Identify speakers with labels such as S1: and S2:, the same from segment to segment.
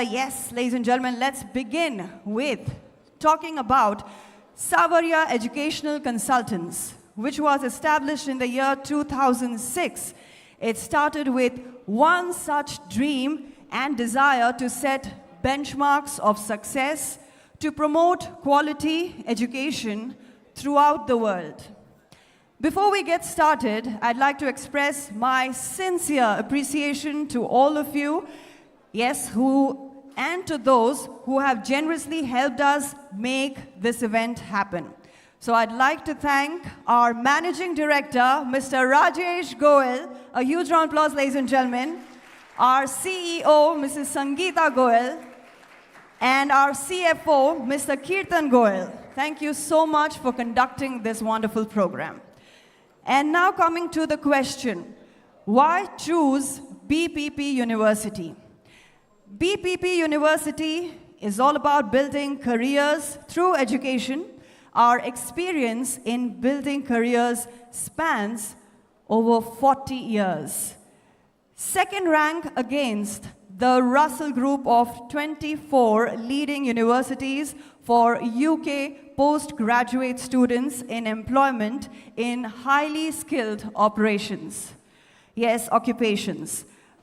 S1: Yes, ladies and gentlemen, let's begin with talking about Savaria Educational Consultants, which was established in the year 2006. It started with one such dream and desire to set benchmarks of success to promote quality education throughout the world. Before we get started, I'd like to express my sincere appreciation to all of you, and to those who have generously helped us make this event happen. So I'd like to thank our Managing Director, Mr. Rajesh Goel. A huge round of applause, ladies and gentlemen. Our CEO, Mrs. Sangeeta Goel, and our CFO, Mr. Kirtan Goel. Thank you so much for conducting this wonderful program. And now coming to the question, why choose BPP University? BPP University is all about building careers through education. Our experience in building careers spans over 40 years. Second rank against the Russell Group of 24 leading universities for UK postgraduate students in employment in highly skilled occupations.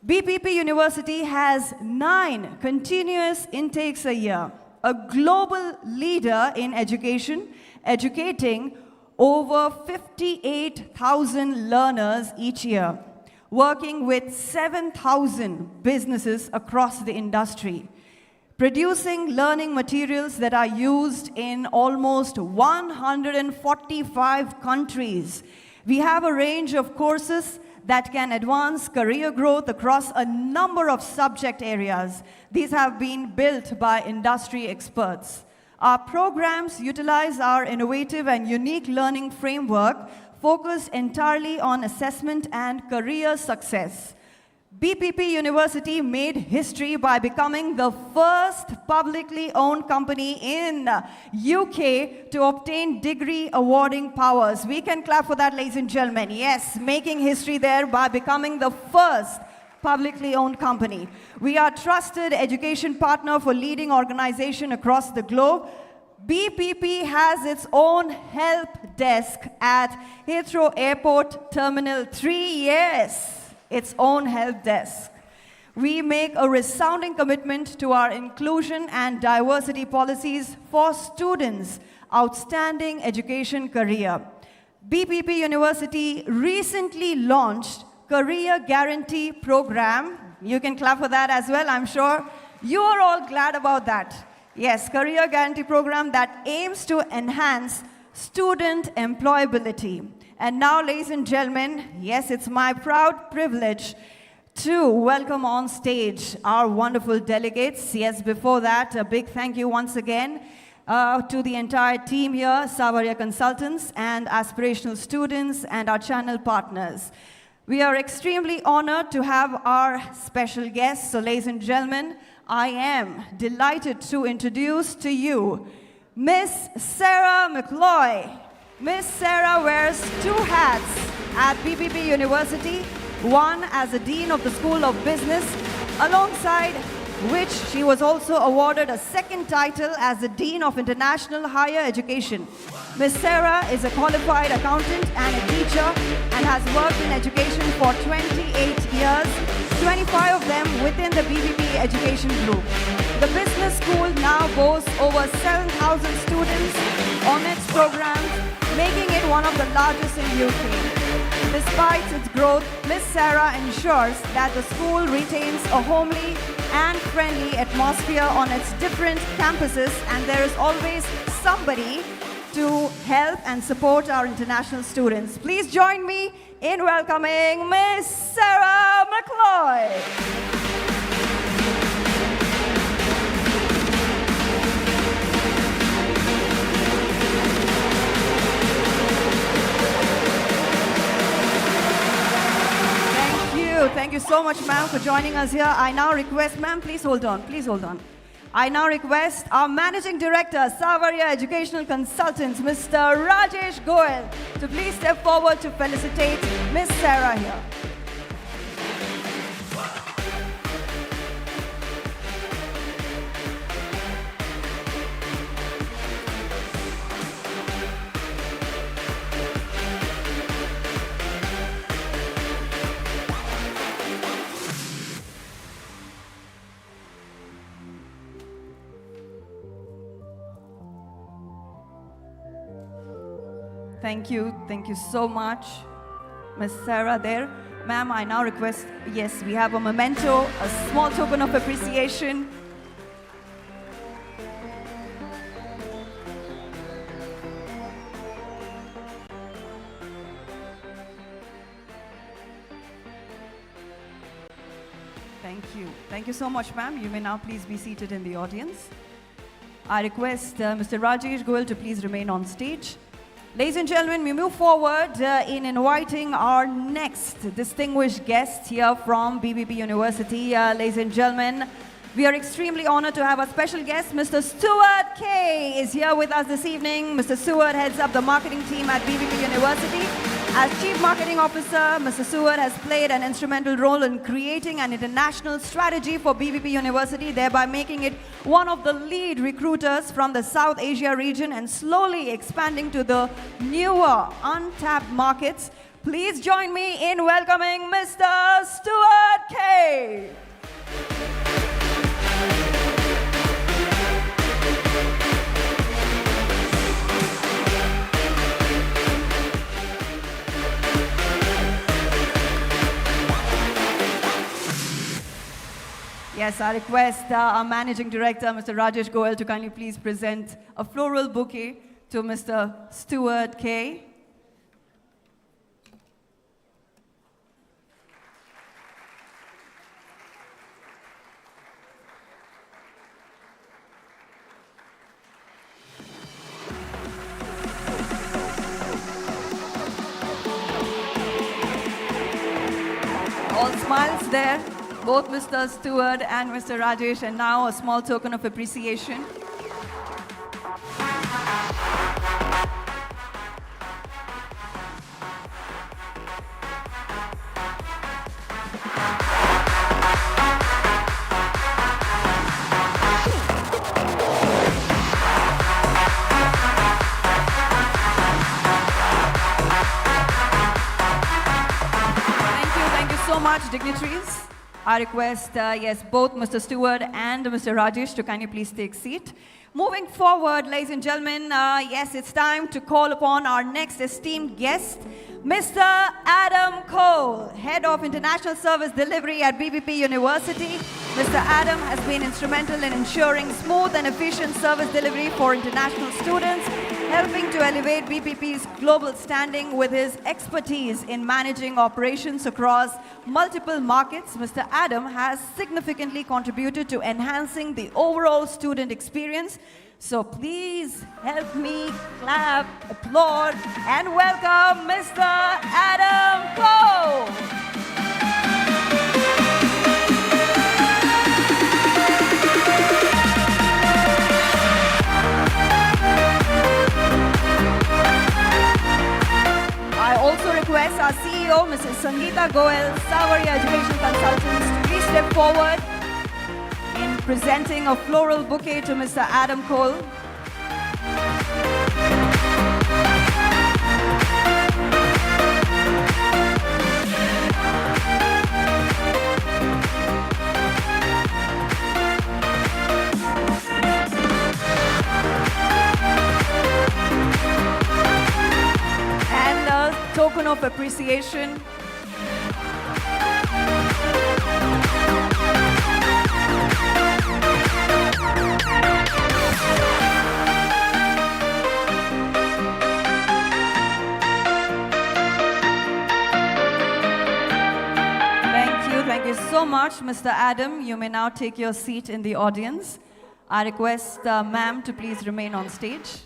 S1: BPP University has 9 continuous intakes a year, a global leader in education, educating over 58,000 learners each year, working with 7,000 businesses across the industry, producing learning materials that are used in almost 145 countries. We have a range of courses that can advance career growth across a number of subject areas. These have been built by industry experts. Our programs utilize our innovative and unique learning framework focused entirely on assessment and career success. BPP University made history by becoming the first publicly owned company in UK to obtain degree awarding powers. We can clap for that, ladies and gentlemen. Yes, making history there by becoming the first publicly owned company. We are a trusted education partner for leading organizations across the globe. BPP has its own help desk at Heathrow Airport Terminal 3. Yes, its own help desk. We make a resounding commitment to our inclusion and diversity policies for students' outstanding education career. BPP University recently launched Career Guarantee Program. You can clap for that as well, I'm sure. You are all glad about that. Yes, Career Guarantee Program that aims to enhance student employability. And now, ladies and gentlemen, yes, it's my proud privilege to welcome on stage our wonderful delegates. Yes, before that, a big thank you once again to the entire team here, Savaria Consultants and aspirational students and our channel partners. We are extremely honored to have our special guests. So, ladies and gentlemen, I am delighted to introduce to you Miss Sarah McCloy. Miss Sarah wears 2 hats at BPP University, one as a Dean of the School of Business, alongside which she was also awarded a second title as the Dean of International Higher Education. Miss Sarah is a qualified accountant and a teacher and has worked in education for 28 years, 25 of them within the BPP Education Group. The business school now boasts over 7,000 students on its programs, making it one of the largest in UK. Despite its growth, Miss Sarah ensures that the school retains a homely and friendly atmosphere on its different campuses, and there is always somebody to help and support our international students. Please join me in welcoming Miss Sarah McCloy. Thank you so much, ma'am, for joining us here. I now request, ma'am, please hold on. I now request our Managing Director, Savaria Educational Consultants, Mr. Rajesh Goel, to please step forward to felicitate Miss Sarah here. Thank you so much, Miss Sarah there. Ma'am, I now request, yes, we have a memento, a small token of appreciation. Thank you so much, ma'am. You may now please be seated in the audience. I request Mr. Rajesh Goel to please remain on stage. Ladies and gentlemen, we move forward in inviting our next distinguished guest here from BPP University. Ladies and gentlemen, we are extremely honored to have a special guest. Mr. Stuart K is here with us this evening. Mr. Stuart heads up the marketing team at BPP University. As Chief Marketing Officer, Mr. Stuart has played an instrumental role in creating an international strategy for BPP University, thereby making it one of the lead recruiters from the South Asia region and slowly expanding to the newer, untapped markets. Please join me in welcoming Mr. Stuart K. Yes, I request our Managing Director, Mr. Rajesh Goel, to kindly please present a floral bouquet to Mr. Stuart K. All smiles there. Both Mr. Stuart and Mr. Rajesh, and now a small token of appreciation. Thank you so much, dignitaries. I request, yes, both Mr. Stewart and Mr. Rajesh to kindly please take seat. Moving forward, ladies and gentlemen, yes, it's time to call upon our next esteemed guest, Mr. Adam Cole, Head of International Service Delivery at BPP University. Mr. Adam has been instrumental in ensuring smooth and efficient service delivery for international students, helping to elevate BPP's global standing with his expertise in managing operations across multiple markets. Mr. Adam has significantly contributed to enhancing the overall student experience. So please help me clap, applaud, and welcome Mr. Adam Cole. I also request our CEO, Mrs. Sangeeta Goel, Savary Education Consultants, to please step forward in presenting a floral bouquet to Mr. Adam Cole. And a token of appreciation. Thank you so much, Mr. Adam. You may now take your seat in the audience. I request ma'am to please remain on stage.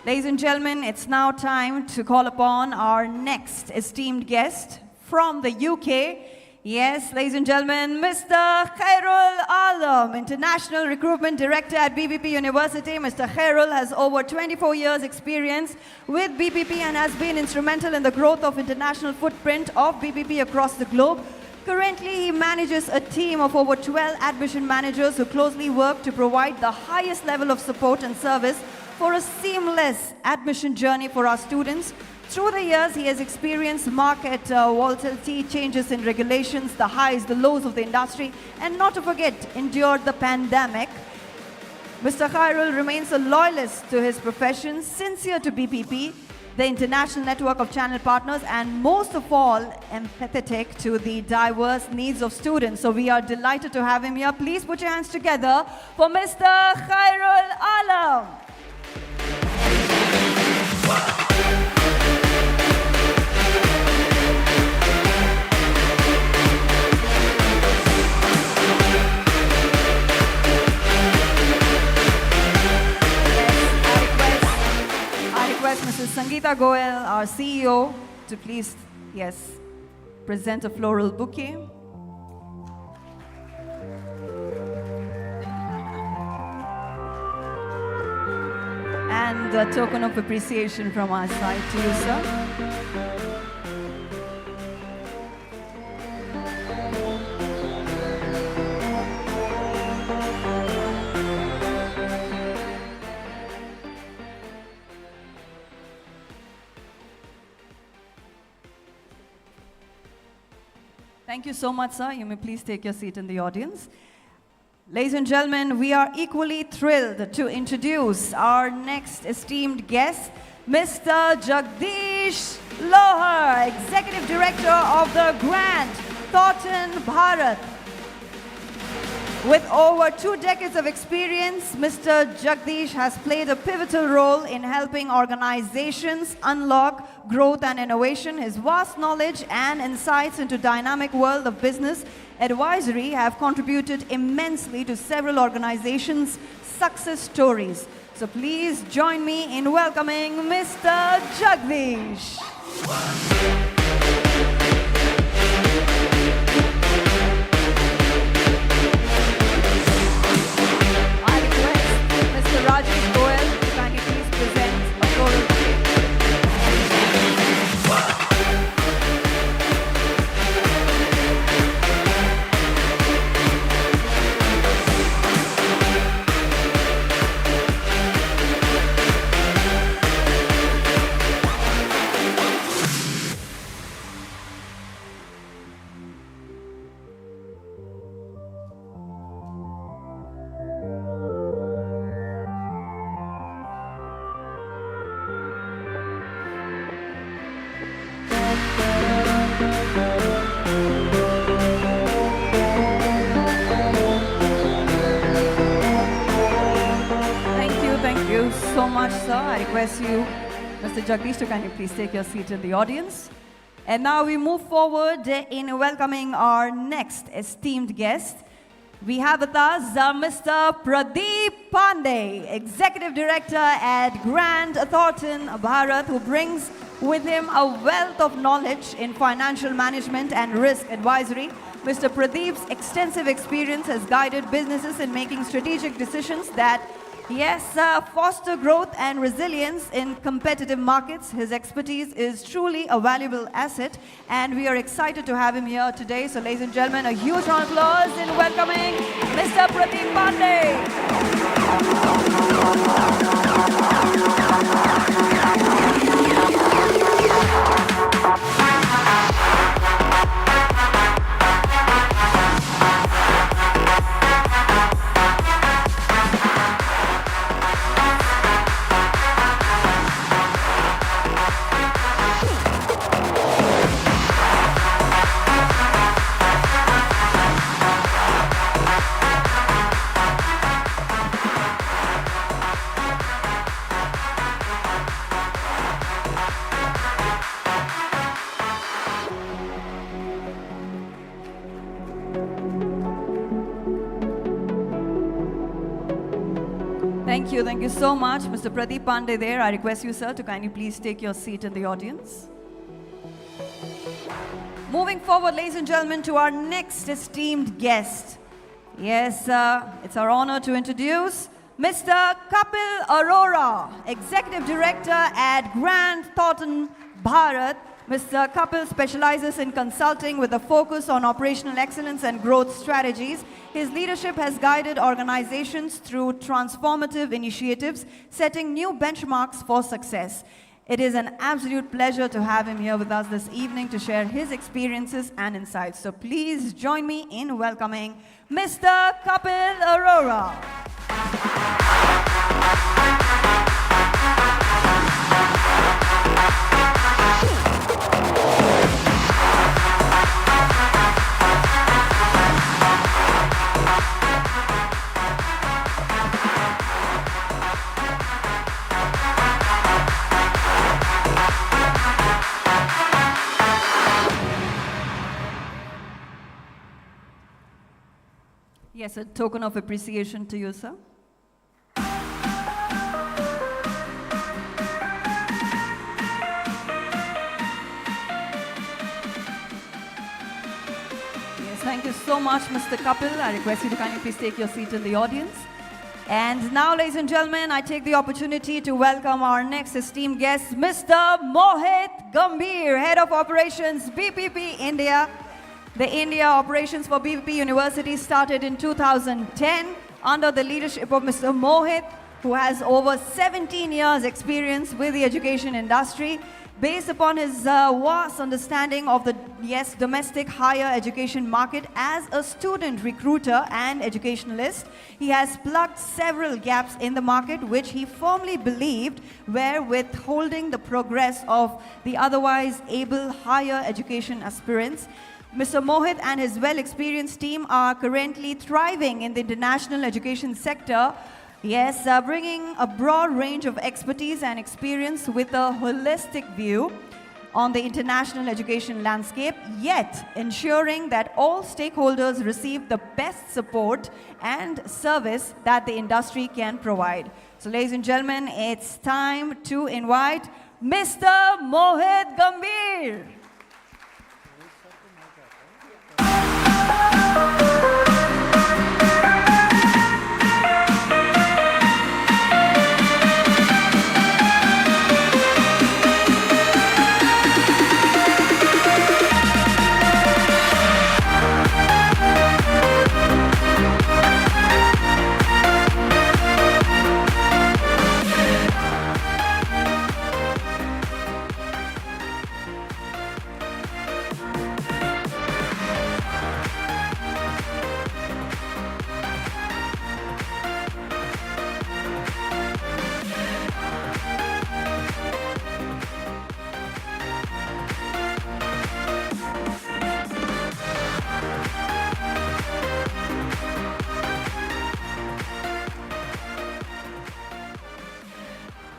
S1: Ladies and gentlemen, it's now time to call upon our next esteemed guest from the UK. Yes, ladies and gentlemen, Mr. Khairul Alam, International Recruitment Director at BPP University. Mr. Khairul has over 24 years experience with BPP and has been instrumental in the growth of international footprint of BPP across the globe. Currently, he manages a team of over 12 admission managers who closely work to provide the highest level of support and service for a seamless admission journey for our students. Through the years, he has experienced market volatility, changes in regulations, the highs, the lows of the industry, and not to forget, endured the pandemic. Mr. Khairul remains a loyalist to his profession, sincere to BPP. the international network of channel partners, and most of all, empathetic to the diverse needs of students. So we are delighted to have him here. Please put your hands together for Mr. Khairul Alam. Mrs. Sangeeta Goel, our CEO, to please, present a floral bouquet. And a token of appreciation from our side to you, sir. Thank you so much, sir. You may please take your seat in the audience. Ladies and gentlemen, we are equally thrilled to introduce our next esteemed guest, Mr. Jagdish Lohar, Executive Director of the Grant Thornton Bharat. With over 2 decades of experience, Mr. Jagdish has played a pivotal role in helping organizations unlock growth and innovation. His vast knowledge and insights into dynamic world of business advisory have contributed immensely to several organizations' success stories. So please join me in welcoming Mr. Jagdish. Rajesh Goel, can you please present a floral bouquet? Thank you so much, sir. I request you, Mr. Jagdish, to can you please take your seat in the audience. And now we move forward in welcoming our next esteemed guest. We have with us Mr. Pradeep Pandey, Executive Director at Grant Thornton Bharat, who brings with him a wealth of knowledge in financial management and risk advisory. Mr. Pradeep's extensive experience has guided businesses in making strategic decisions that foster growth and resilience in competitive markets. His expertise is truly a valuable asset, and we are excited to have him here today. So, ladies and gentlemen, a huge round of applause in welcoming Mr. Pradeep Pandey. Thank you so much, Mr. Pradeep Pandey there. I request you, sir, to kindly please take your seat in the audience. Moving forward, ladies and gentlemen, to our next esteemed guest. Yes, it's our honor to introduce Mr. Kapil Arora, Executive Director at Grant Thornton Bharat. Mr. Kapil specializes in consulting with a focus on operational excellence and growth strategies. His leadership has guided organizations through transformative initiatives, setting new benchmarks for success. It is an absolute pleasure to have him here with us this evening to share his experiences and insights. So please join me in welcoming Mr. Kapil Arora. Yes, a token of appreciation to you, sir. Thank you so much, Mr. Kapil. I request you to kindly please take your seat in the audience. And now, ladies and gentlemen, I take the opportunity to welcome our next esteemed guest, Mr. Mohit Gambhir, Head of Operations, BPP India. The India operations for BPP University started in 2010 under the leadership of Mr. Mohit, who has over 17 years experience with the education industry. Based upon his vast understanding of the domestic higher education market as a student recruiter and educationalist, he has plugged several gaps in the market which he firmly believed were withholding the progress of the otherwise able higher education aspirants. Mr. Mohit and his well-experienced team are currently thriving in the international education sector. Yes, bringing a broad range of expertise and experience with a holistic view on the international education landscape, yet ensuring that all stakeholders receive the best support and service that the industry can provide. So, ladies and gentlemen, it's time to invite Mr. Mohit Gambhir.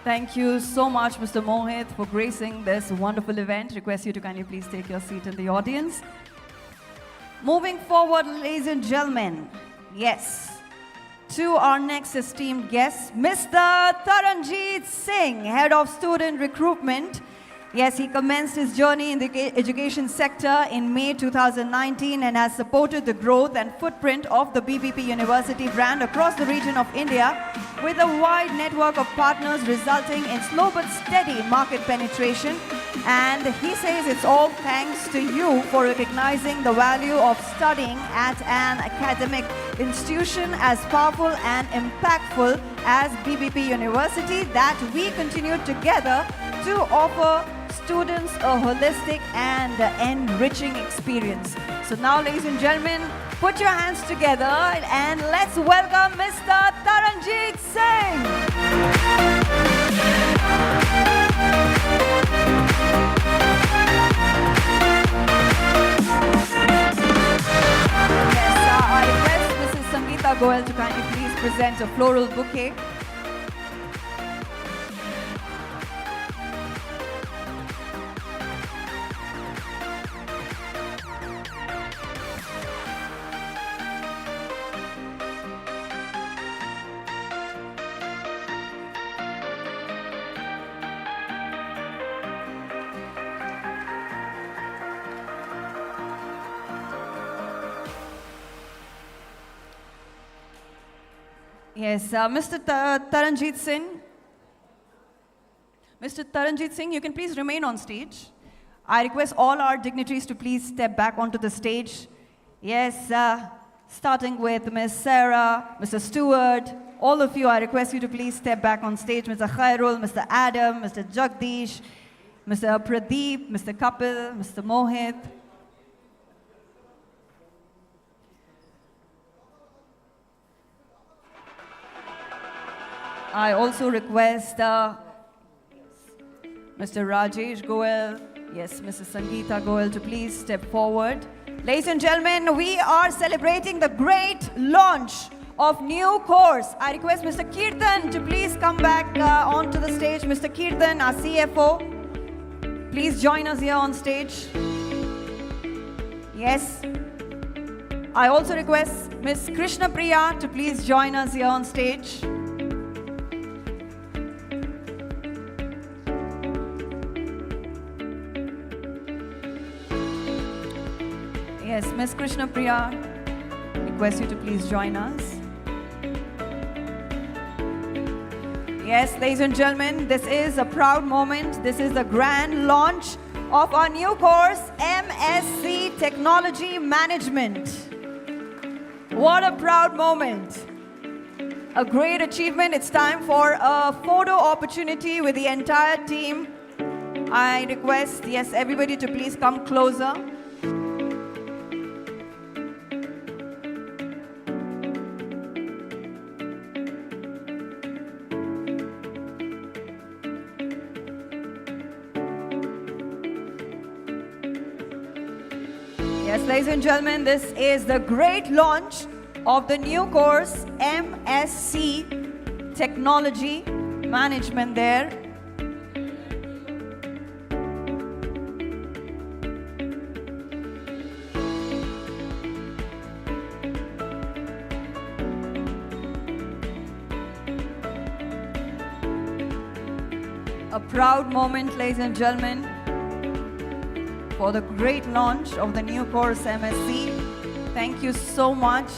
S1: Thank you so much, Mr. Mohit, for gracing this wonderful event. Request you to kindly please take your seat in the audience. Moving forward, ladies and gentlemen, yes, to our next esteemed guest, Mr. Taranjeet Singh, Head of Student Recruitment. Yes, he commenced his journey in the education sector in May 2019 and has supported the growth and footprint of the BPP University brand across the region of India with a wide network of partners resulting in slow but steady market penetration. And he says it's all thanks to you for recognizing the value of studying at an academic institution as powerful and impactful as BPP University that we continue together to offer students a holistic and enriching experience. So now, ladies and gentlemen, put your hands together and let's welcome Mr. Taranjeet Singh. Yes, I request Mrs. Sangeeta Goel to kindly please present a floral bouquet. Yes, Mr. Taranjeet Singh. Mr. Taranjeet Singh, you can please remain on stage. I request all our dignitaries to please step back onto the stage. Yes, starting with Ms. Sarah, Mr. Stewart, all of you, I request you to please step back on stage. Mr. Khairul, Mr. Adam, Mr. Jagdish, Mr. Pradeep, Mr. Kapil, Mr. Mohit. I also request Mr. Rajesh Goel, yes, Mrs. Sangeeta Goel to please step forward. Ladies and gentlemen, we are celebrating the great launch of new course. I request Mr. Kirtan to please come back onto the stage. Mr. Kirtan, our CFO, please join us here on stage. Yes. I also request Ms. Krishna Priya to please join us here on stage. Yes, Ms. Krishna Priya, request you to please join us. Yes, ladies and gentlemen, this is a proud moment. This is the grand launch of our new course, MSc Technology Management. What a proud moment. A great achievement. It's time for a photo opportunity with the entire team. I request, yes, everybody to please come closer. Yes, ladies and gentlemen, this is the great launch of the new course, MSc Technology Management there. A proud moment, ladies and gentlemen, for the great launch of the new course MSc. Thank you so much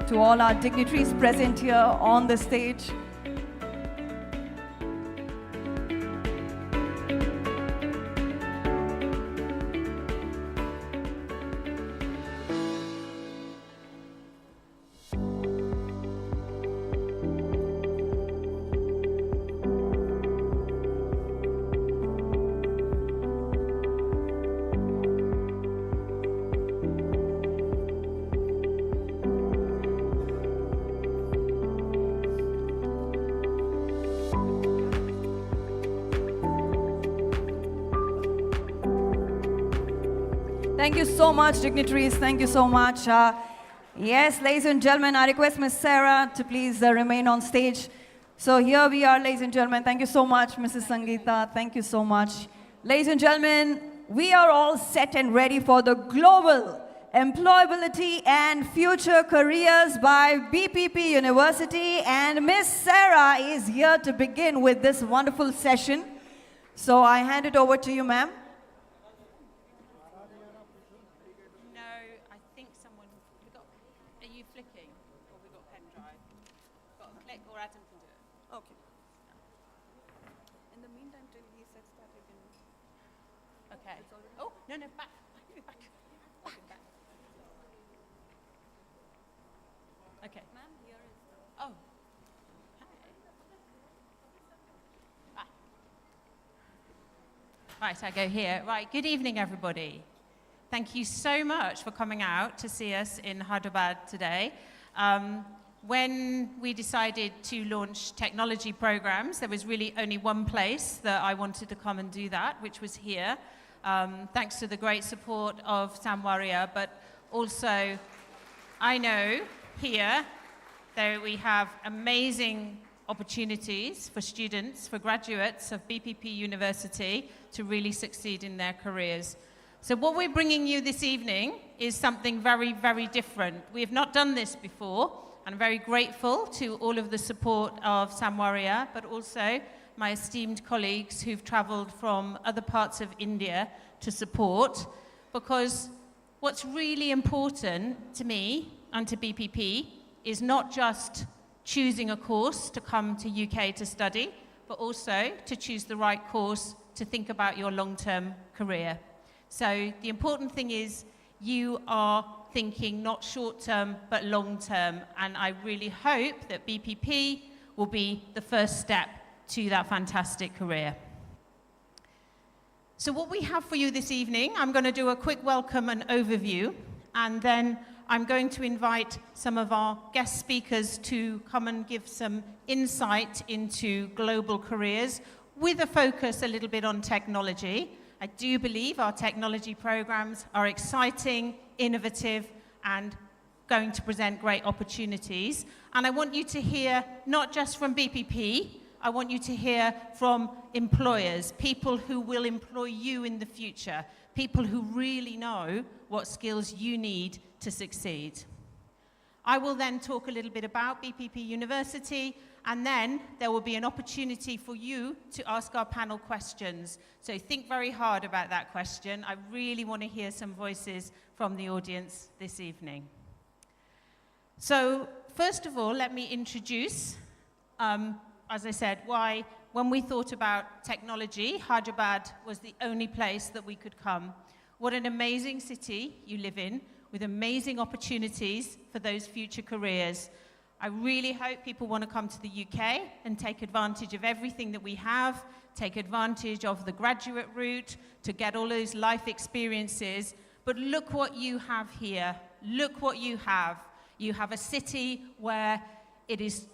S1: to all our dignitaries present here on the stage. Thank you so much, dignitaries. Thank you so much. Yes, ladies and gentlemen, I request Ms. Sarah to please remain on stage. So here we are, ladies and gentlemen. Thank you so much, Mrs. Sangeeta. Thank you so much. Ladies and gentlemen, we are all set and ready for the Global Employability and Future Careers by BPP University. And Ms. Sarah is here to begin with this wonderful session. So I hand it over to you, ma'am.
S2: Oh, no, back. Okay. Ma'am, here is the... Oh. Hi. Right, I go here. Right, good evening, everybody. Thank you so much for coming out to see us in Hyderabad today. When we decided to launch technology programs, there was really only one place that I wanted to come and do that, which was here. Thanks to the great support of Samwaria, but also I know here that we have amazing opportunities for students, for graduates of BPP University to really succeed in their careers. So what we're bringing you this evening is something very, very different. We have not done this before, and I'm very grateful to all of the support of Samwaria, but also my esteemed colleagues who've traveled from other parts of India to support, because what's really important to me and to BPP is not just choosing a course to come to UK to study, but also to choose the right course to think about your long-term career. So the important thing is you are thinking not short-term, but long-term, and I really hope that BPP will be the first step to that fantastic career. So what we have for you this evening, I'm going to do a quick welcome and overview, and then I'm going to invite some of our guest speakers to come and give some insight into global careers with a focus a little bit on technology. I do believe our technology programs are exciting, innovative, and going to present great opportunities. And I want you to hear not just from BPP, I want you to hear from employers, people who will employ you in the future, people who really know what skills you need to succeed. I will then talk a little bit about BPP University, and then there will be an opportunity for you to ask our panel questions. So think very hard about that question. I really want to hear some voices from the audience this evening. So first of all, let me introduce, as I said, why when we thought about technology, Hyderabad was the only place that we could come. What an amazing city you live in, with amazing opportunities for those future careers. I really hope people want to come to the UK and take advantage of everything that we have, take advantage of the graduate route to get all those life experiences. But look what you have here. Look what you have. You have a city where it is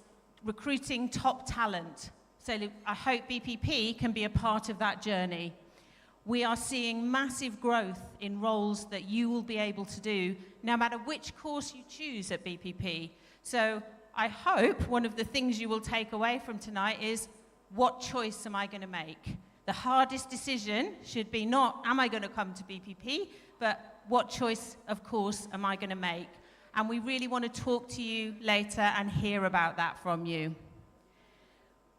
S2: recruiting top talent. So I hope BPP can be a part of that journey. We are seeing massive growth in roles that you will be able to do, no matter which course you choose at BPP. So I hope one of the things you will take away from tonight is, what choice am I going to make? The hardest decision should be not, am I going to come to BPP, but what choice, of course, am I going to make? And we really want to talk to you later and hear about that from you.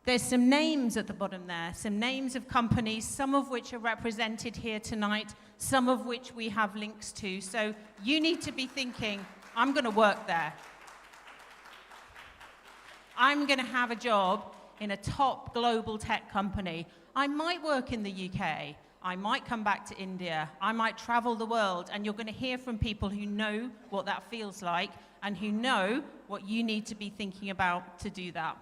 S2: There's some names at the bottom there, some names of companies, some of which are represented here tonight, some of which we have links to. So you need to be thinking, I'm going to work there. I'm going to have a job in a top global tech company. I might work in the UK. I might come back to India. I might travel the world. And you're going to hear from people who know what that feels like and who know what you need to be thinking about to do that.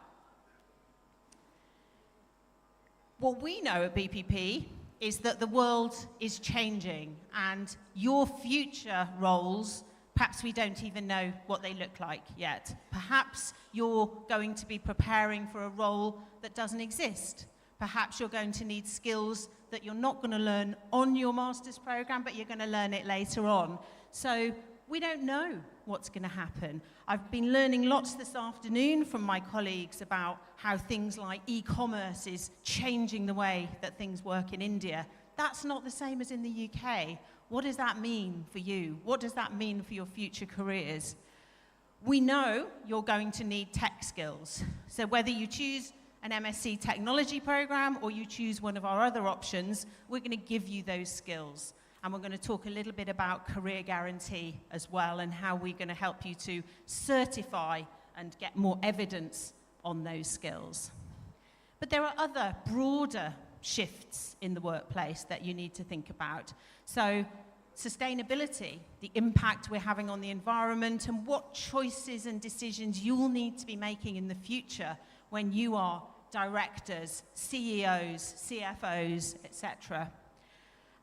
S2: What we know at BPP is that the world is changing, and your future roles, perhaps we don't even know what they look like yet. Perhaps you're going to be preparing for a role that doesn't exist. Perhaps you're going to need skills that you're not going to learn on your master's program, but you're going to learn it later on. So we don't know what's going to happen. I've been learning lots this afternoon from my colleagues about how things like e-commerce is changing the way that things work in India. That's not the same as in the UK. What does that mean for you? What does that mean for your future careers? We know you're going to need tech skills. So whether you choose an MSc technology program or you choose one of our other options, we're going to give you those skills. And we're going to talk a little bit about career guarantee as well, and how we're going to help you to certify and get more evidence on those skills. But there are other broader shifts in the workplace that you need to think about. So sustainability, the impact we're having on the environment, and what choices and decisions you'll need to be making in the future when you are directors, CEOs, CFOs, etc.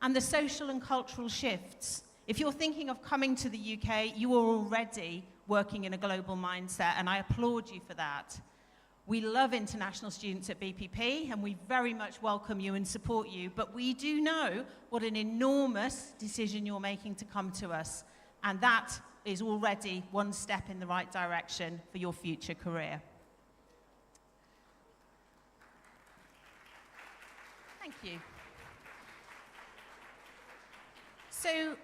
S2: And the social and cultural shifts. If you're thinking of coming to the UK, you are already working in a global mindset, and I applaud you for that. We love international students at BPP, and we very much welcome you and support you, but we do know what an enormous decision you're making to come to us, and that is already one step in the right direction for your future career. Thank you. So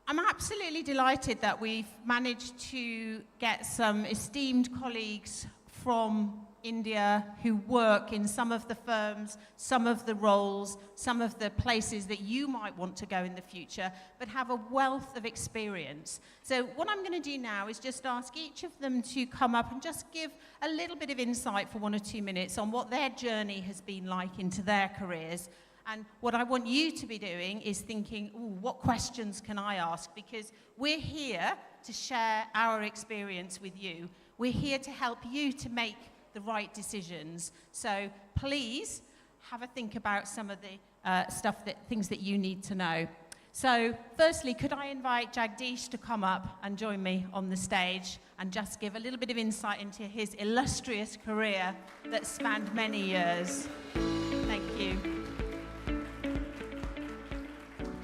S2: I'm absolutely delighted that we've managed to get some esteemed colleagues from India who work in some of the firms, some of the roles, some of the places that you might want to go in the future, but have a wealth of experience. So what I'm going to do now is just ask each of them to come up and just give a little bit of insight for 1 or 2 minutes on what their journey has been like into their careers. And what I want you to be doing is thinking, ooh, what questions can I ask? Because we're here to share our experience with you. We're here to help you to make the right decisions. So please have a think about some of the things that you need to know. So firstly, could I invite Jagdish to come up and join me on the stage and just give a little bit of insight into his illustrious career that spanned many years. Thank you.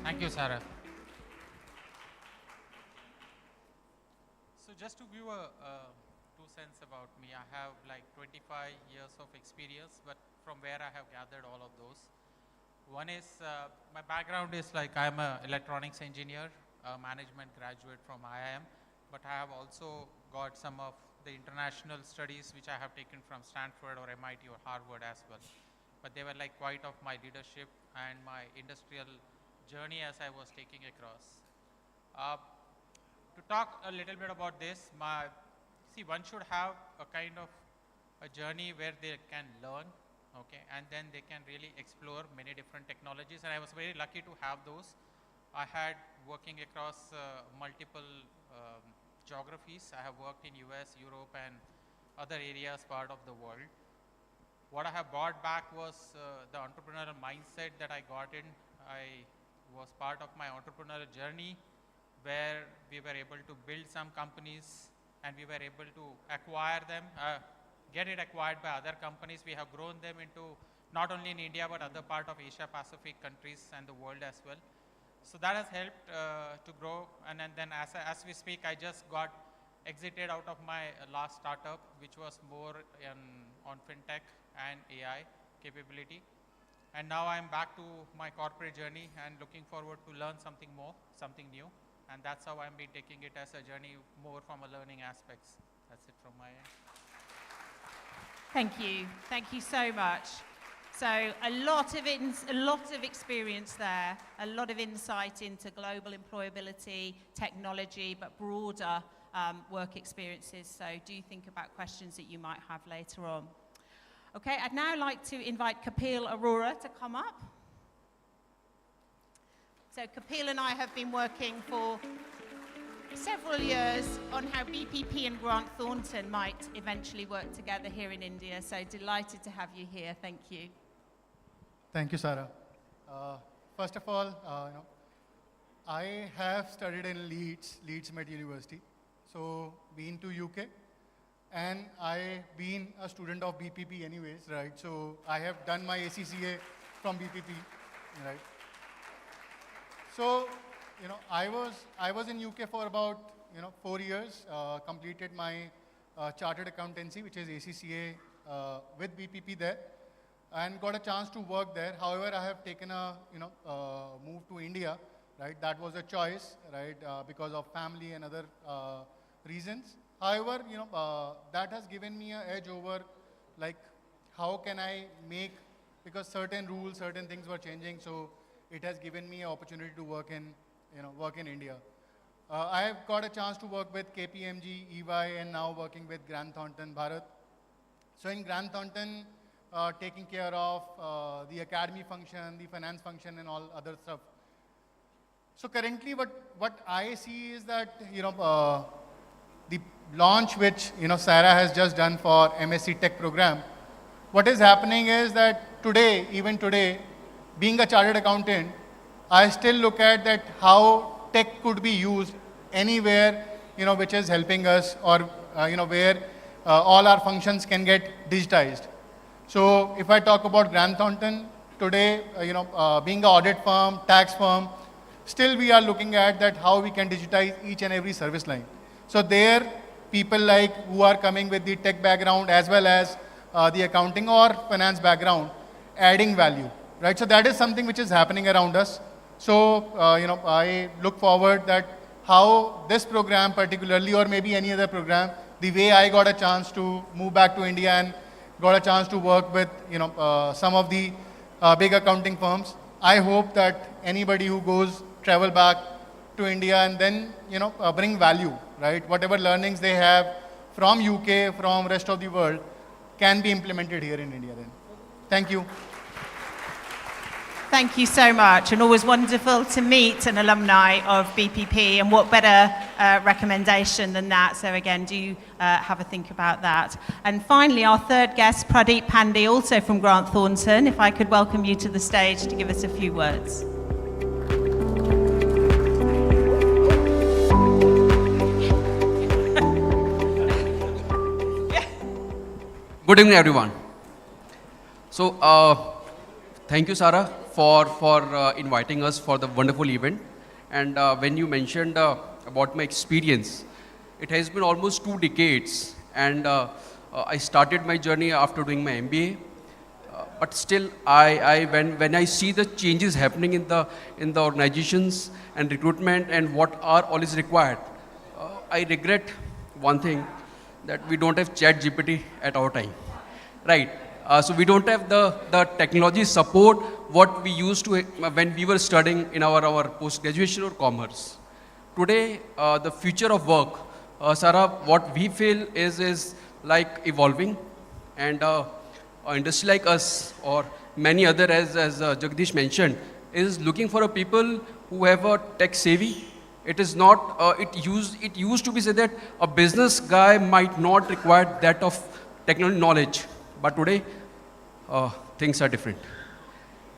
S3: Thank you, Sarah. So just to give a 2 cents about me, I have like 25 years of experience, but from where I have gathered all of those One is my background is like I'm an electronics engineer, a management graduate from IIM, but I have also got some of the international studies which I have taken from Stanford or MIT or Harvard as well. But they were like quite of my leadership and my industrial journey as I was taking across. To talk a little bit about this, one should have a kind of a journey where they can learn, okay, and then they can really explore many different technologies, and I was very lucky to have those. I had working across multiple geographies. I have worked in US, Europe, and other areas part of the world. What I have brought back was the entrepreneurial mindset that I got in. I was part of my entrepreneurial journey where we were able to build some companies and we were able to acquire them, get it acquired by other companies. We have grown them into not only in India but other part of Asia Pacific countries and the world as well. So that has helped to grow, and then as we speak, I just got exited out of my last startup, which was more on fintech and AI capability. And now I'm back to my corporate journey and looking forward to learn something more, something new. And that's how I'm been taking it as a journey more from a learning aspects. That's it from my end.
S2: Thank you. Thank you so much. So a lot of experience there, a lot of insight into global employability, technology, but broader work experiences. So do think about questions that you might have later on. Okay, I'd now like to invite Kapil Arora to come up. So Kapil and I have been working for several years on how BPP and Grant Thornton might eventually work together here in India. So delighted to have you here. Thank you.
S4: Thank you, Sarah. First of all, I have studied in Leeds Met University. So been to UK, and I've been a student of BPP anyways, right? So I have done my ACCA from BPP, right? So, I was in UK for about 4 years. Completed my chartered accountancy, which is ACCA, with BPP there, and got a chance to work there. However, I have taken a move to India, right? That was a choice, right? Because of family and other reasons. However, that has given me an edge over, like, how can I make, because certain rules, certain things were changing, so it has given me an opportunity to work in India. I have got a chance to work with KPMG, EY, and now working with Grant Thornton, Bharat. So in Grant Thornton, taking care of the academy function, the finance function, and all other stuff. So currently, what I see is that the launch which Sarah has just done for MSc Tech program. What is happening is that today, even today, being a chartered accountant, I still look at that how tech could be used anywhere, which is helping us, or where all our functions can get digitized. So if I talk about Grant Thornton today, being an audit firm, tax firm, still we are looking at that how we can digitize each and every service line. So there, people like who are coming with the tech background as well as the accounting or finance background, adding value, right? So that is something which is happening around us. So I look forward that how this program particularly, or maybe any other program, the way I got a chance to move back to India and got a chance to work with some of the big accounting firms. I hope that anybody who goes travel back to India and then bring value, right? Whatever learnings they have from UK, from rest of the world, can be implemented here in India then. Thank you.
S2: Thank you so much, and always wonderful to meet an alumni of BPP, and what better recommendation than that. So again, do have a think about that. And finally, our third guest, Pradeep Pandey, also from Grant Thornton. If I could welcome you to the stage to give us a few words.
S5: Good evening, everyone. So, thank you, Sarah, for inviting us for the wonderful event. And when you mentioned about my experience, it has been almost 2 decades, and I started my journey after doing my MBA. But still, when I see the changes happening in the organizations and recruitment and what are all is required, I regret one thing, that we don't have chat GPT at our time, right? So we don't have the technology support what we used to when we were studying in our post-graduation or commerce. Today, the future of work, Sarah, what we feel is like evolving, and an industry like us or many other, as Jagdish mentioned, is looking for a people who have a tech savvy. It is not, it used to be said that a business guy might not require that of technology knowledge, but today things are different.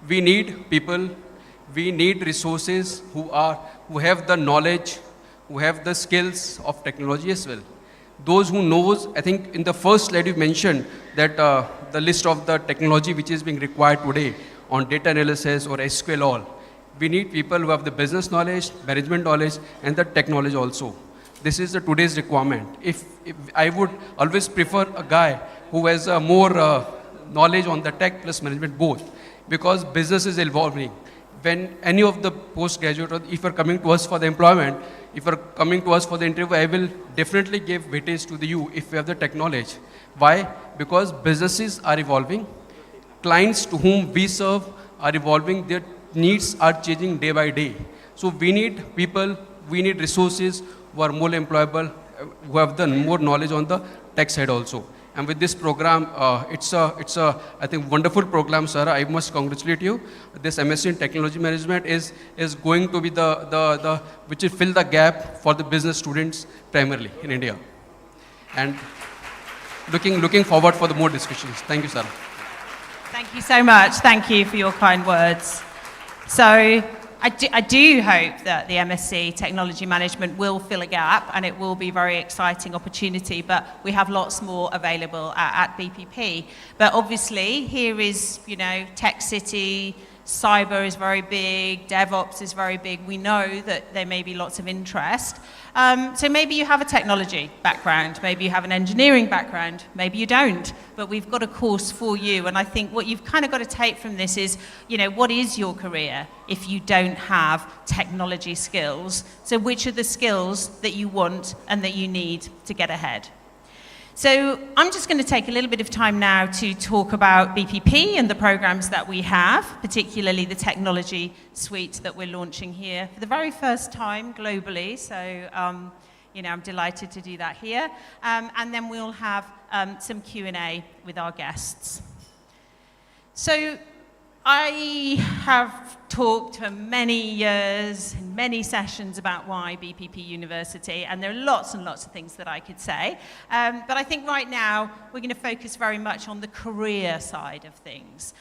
S5: We need people, we need resources who have the knowledge, who have the skills of technology as well. Those who knows, I think in the first slide you mentioned that the list of the technology which is being required today on data analysis or SQL all. We need people who have the business knowledge, management knowledge, and the tech knowledge also. This is the today's requirement. If I would always prefer a guy who has more knowledge on the tech plus management both, because business is evolving. When any of the postgraduate, or if you're coming to us for the employment, if you're coming to us for the interview, I will definitely give weightage to you if you have the tech knowledge. Why? Because businesses are evolving. Clients to whom we serve are evolving. Their needs are changing day by day. So we need people, we need resources who are more employable, who have the more knowledge on the tech side also. And with this program, it's a I think wonderful program, sir. I must congratulate you. This MSc in Technology Management is going to be the which will fill the gap for the business students primarily in India. And looking forward for the more discussions. Thank you, sir.
S2: Thank you so much. Thank you for your kind words. So I do hope that the MSc Technology Management will fill a gap, and it will be a very exciting opportunity, but we have lots more available at BPP. But obviously, here is, Tech City, cyber is very big, DevOps is very big. We know that there may be lots of interest. So maybe you have a technology background, maybe you have an engineering background, maybe you don't, but we've got a course for you. And I think what you've kind of got to take from this is, what is your career if you don't have technology skills? So which are the skills that you want and that you need to get ahead? So I'm just going to take a little bit of time now to talk about BPP and the programs that we have, particularly the technology suite that we're launching here for the very first time globally. So, I'm delighted to do that here. And then we'll have some Q&A with our guests. So I have talked for many years, in many sessions about why BPP University, and there are lots and lots of things that I could say. But I think right now we're going to focus very much on the career side of things.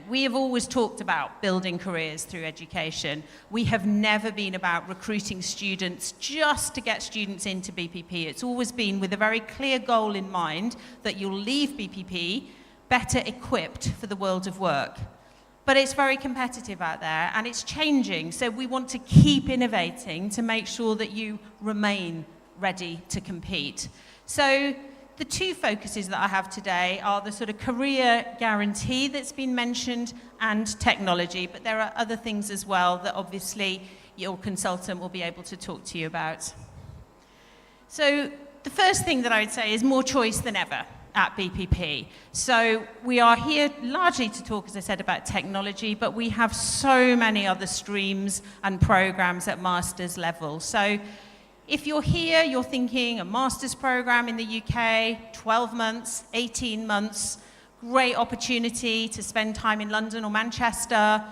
S2: We have always talked about building careers through education. We have never been about recruiting students just to get students into BPP. It's always been with a very clear goal in mind that you'll leave BPP better equipped for the world of work. But it's very competitive out there, and it's changing. So we want to keep innovating to make sure that you remain ready to compete. So the two focuses that I have today are the sort of career guarantee that's been mentioned and technology, but there are other things as well that obviously your consultant will be able to talk to you about. So the first thing that I would say is more choice than ever at BPP. So we are here largely to talk, as I said, about technology, but we have so many other streams and programs at master's level. So if you're here, you're thinking a master's program in the UK, 12 months, 18 months, great opportunity to spend time in London or Manchester,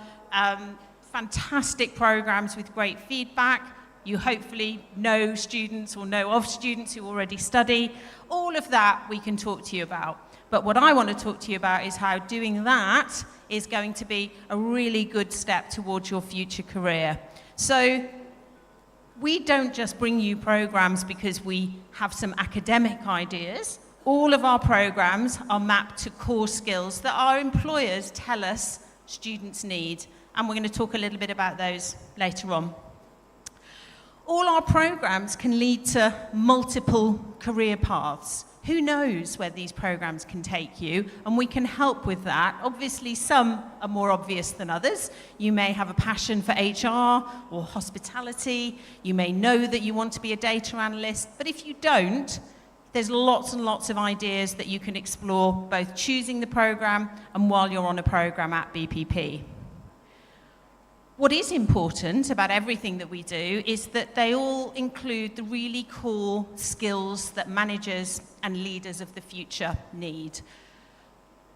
S2: fantastic programs with great feedback. You hopefully know students or know of students who already study. All of that we can talk to you about. But what I want to talk to you about is how doing that is going to be a really good step towards your future career. So we don't just bring you programs because we have some academic ideas. All of our programs are mapped to core skills that our employers tell us students need. And we're going to talk a little bit about those later on. All our programs can lead to multiple career paths. Who knows where these programs can take you, and we can help with that. Obviously, some are more obvious than others. You may have a passion for HR or hospitality. You may know that you want to be a data analyst, but if you don't, there's lots and lots of ideas that you can explore, both choosing the program and while you're on a program at BPP. What is important about everything that we do is that they all include the really cool skills that managers and leaders of the future need.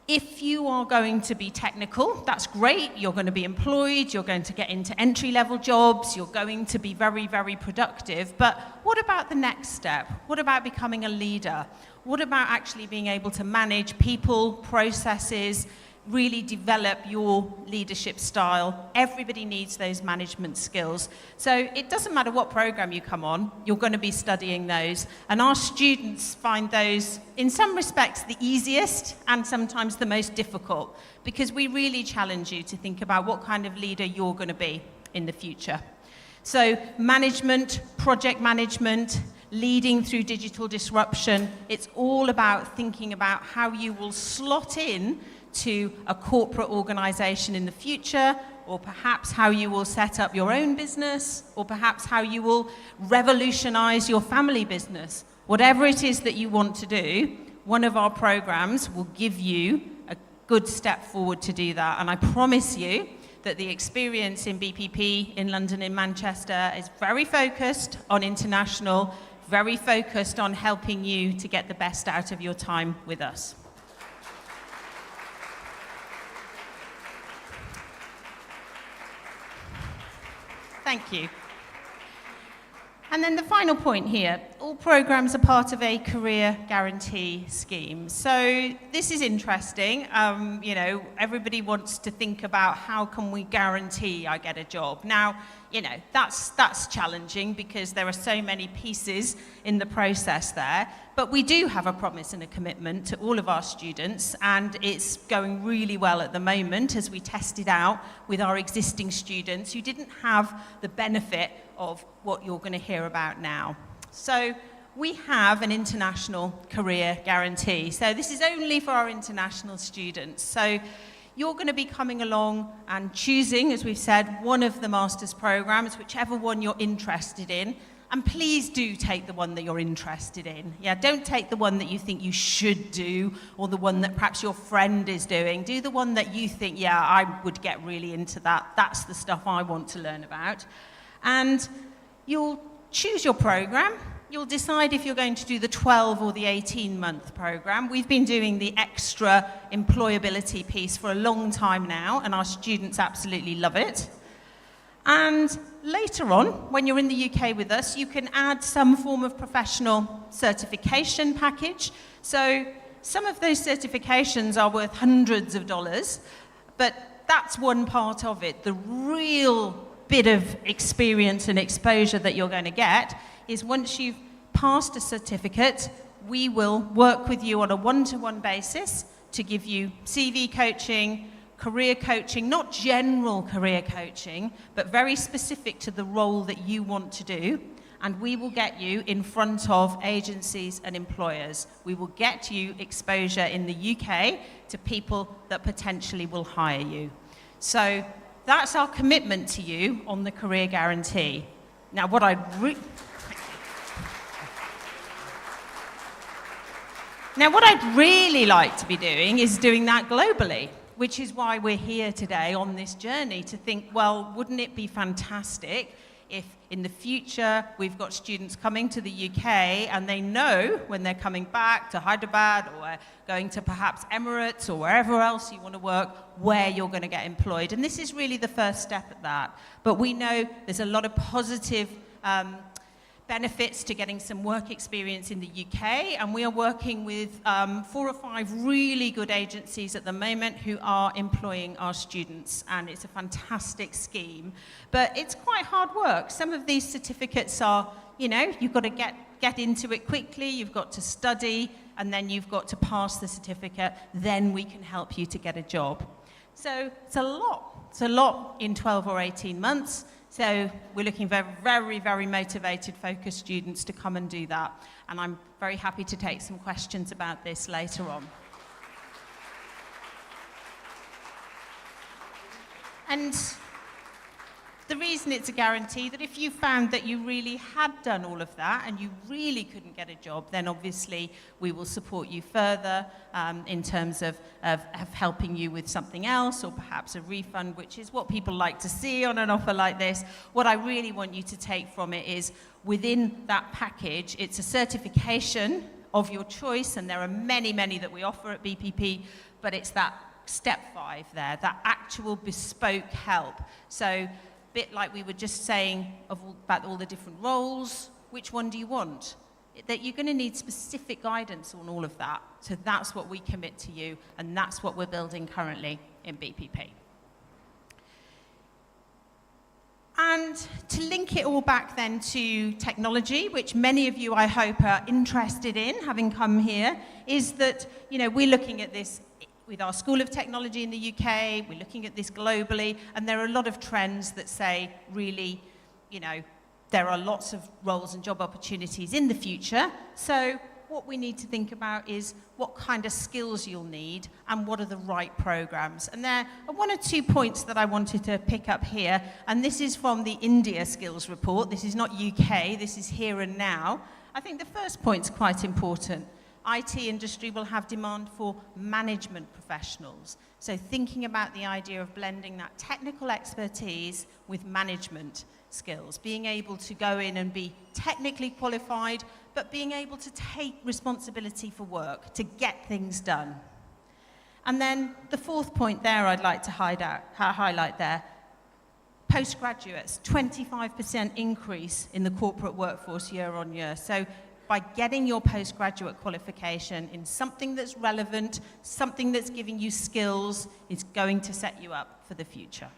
S2: If you are going to be technical, that's great. You're going to be employed, you're going to get into entry-level jobs, you're going to be very, very productive. But what about the next step? What about becoming a leader? What about actually being able to manage people, processes, really develop your leadership style? Everybody needs those management skills. So it doesn't matter what program you come on, you're going to be studying those. And our students find those, in some respects, the easiest and sometimes the most difficult, because we really challenge you to think about what kind of leader you're going to be in the future. So management, project management, leading through digital disruption, it's all about thinking about how you will slot in to a corporate organization in the future, or perhaps how you will set up your own business, or perhaps how you will revolutionize your family business. Whatever it is that you want to do, one of our programs will give you a good step forward to do that. And I promise you that the experience in BPP in London and Manchester is very focused on international, very focused on helping you to get the best out of your time with us. Thank you. And then the final point here, all programs are part of a career guarantee scheme. So this is interesting. You know, everybody wants to think about how can we guarantee I get a job. Now, you know, that's challenging because there are so many pieces in the process there. But we do have a promise and a commitment to all of our students, and it's going really well at the moment as we test it out with our existing students who didn't have the benefit of what you're going to hear about now. So we have an international career guarantee. So this is only for our international students. So you're going to be coming along and choosing, as we've said, one of the master's programs, whichever one you're interested in. And please do take the one that you're interested in. Yeah, don't take the one that you think you should do, or the one that perhaps your friend is doing. Do the one that you think, yeah, I would get really into that. That's the stuff I want to learn about. And you'll choose your program. You'll decide if you're going to do the 12 or the 18-month program. We've been doing the extra employability piece for a long time now, and our students absolutely love it. And later on, when you're in the UK with us, you can add some form of professional certification package. So some of those certifications are worth hundreds of dollars, but that's one part of it. The real bit of experience and exposure that you're going to get is once you've passed a certificate, we will work with you on a one-to-one basis to give you CV coaching, career coaching, not general career coaching, but very specific to the role that you want to do. And we will get you in front of agencies and employers. We will get you exposure in the UK to people that potentially will hire you. So that's our commitment to you on the career guarantee. Now, what I'd really like to be doing is doing that globally, which is why we're here today on this journey to think, well, wouldn't it be fantastic if in the future we've got students coming to the UK and they know when they're coming back to Hyderabad or going to perhaps Emirates or wherever else you want to work, where you're going to get employed. And this is really the first step at that. But we know there's a lot of positive benefits to getting some work experience in the UK, and we are working with 4 or 5 really good agencies at the moment who are employing our students, and it's a fantastic scheme. But it's quite hard work. Some of these certificates are, you know, you've got to get into it quickly, you've got to study, and then you've got to pass the certificate, then we can help you to get a job. So it's a lot in 12 or 18 months. So we're looking for very, very motivated, focused students to come and do that. And I'm very happy to take some questions about this later on. And the reason it's a guarantee that if you found that you really had done all of that and you really couldn't get a job, then obviously we will support you further in terms of helping you with something else, or perhaps a refund, which is what people like to see on an offer like this. What I really want you to take from it is within that package, it's a certification of your choice, and there are many, many that we offer at BPP, but it's that step 5 there, that actual bespoke help. So bit like we were just saying about all the different roles, which one do you want? That you're going to need specific guidance on all of that. So that's what we commit to you, and that's what we're building currently in BPP. And to link it all back then to technology, which many of you, I hope, are interested in, having come here, is that, you know, we're looking at this with our School of Technology in the UK, we're looking at this globally, and there are a lot of trends that say, really, you know, there are lots of roles and job opportunities in the future. So what we need to think about is what kind of skills you'll need and what are the right programs. And there are 1 or 2 points that I wanted to pick up here, and this is from the India Skills Report. This is not UK, this is here and now. I think the first point's quite important. IT industry will have demand for management professionals. So thinking about the idea of blending that technical expertise with management skills, being able to go in and be technically qualified, but being able to take responsibility for work, to get things done. And then the 4th point there I'd like to highlight there, postgraduates, 25% increase in the corporate workforce year on year. So by getting your postgraduate qualification in something that's relevant, something that's giving you skills, is going to set you up for the future.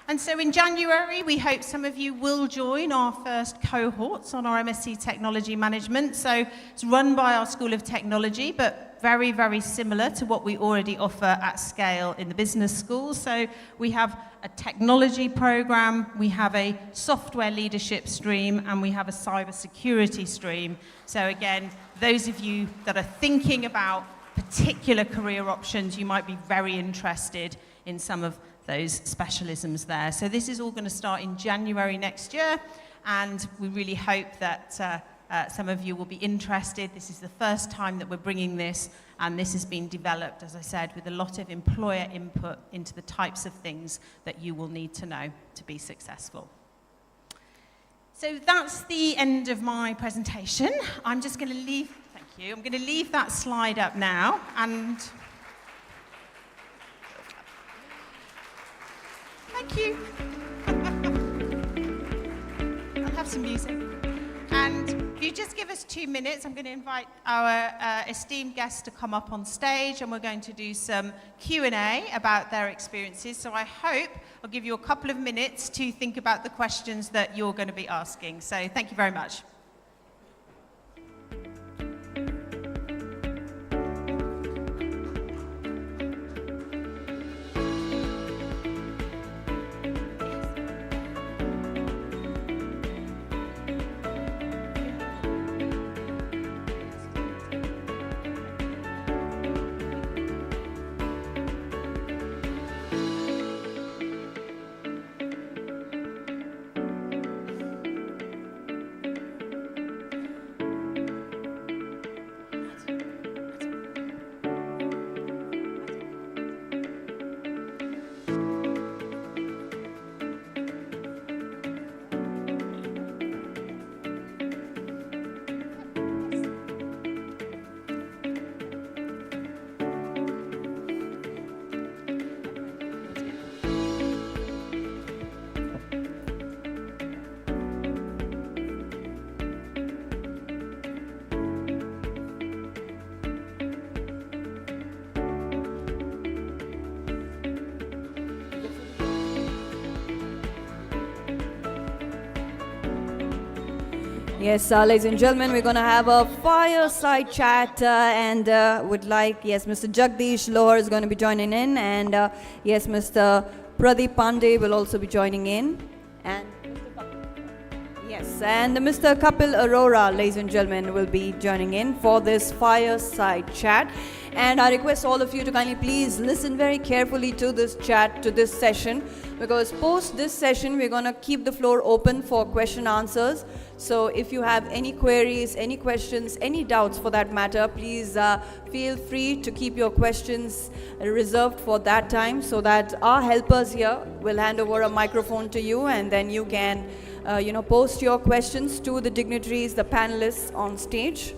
S2: And so in January, we hope some of you will join our first cohorts on our MSc Technology Management. So it's run by our School of Technology, but very, very similar to what we already offer at scale in the business schools. So we have a technology program, we have a software leadership stream, and we have a cybersecurity stream. So again, those of you that are thinking about particular career options, you might be very interested in some of those specialisms there. So this is all going to start in January next year, and we really hope that some of you will be interested. This is the first time that we're bringing this, and this has been developed, as I said, with a lot of employer input into the types of things that you will need to know to be successful. So that's the end of my presentation. I'm just going to leave, thank you, I'm going to leave that slide up now, and thank you. I'll have some music. And if you just give us 2 minutes, I'm going to invite our esteemed guests to come up on stage, and we're going to do some Q&A about their experiences. So I hope I'll give you a couple of minutes to think about the questions that you're going to be asking. So thank you very much.
S1: Yes, ladies and gentlemen, we're going to have a fireside chat and would like, yes, Mr. Jagdish Lohar is going to be joining in and yes, Mr. Pradeep Pandey will also be joining in. And yes, and Mr. Kapil Arora, ladies and gentlemen, will be joining in for this fireside chat. And I request all of you to kindly please listen very carefully to this chat, to this session, because post this session, we're going to keep the floor open for question answers. So if you have any queries, any questions, any doubts for that matter, please feel free to keep your questions reserved for that time so that our helpers here will hand over a microphone to you and then you can post your questions to the dignitaries, the panelists on stage.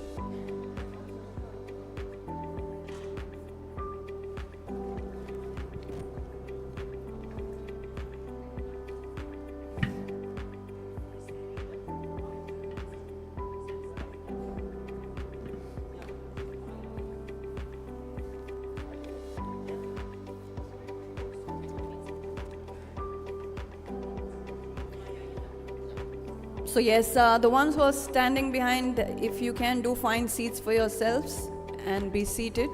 S1: So yes, the ones who are standing behind, if you can, do find seats for yourselves and be seated.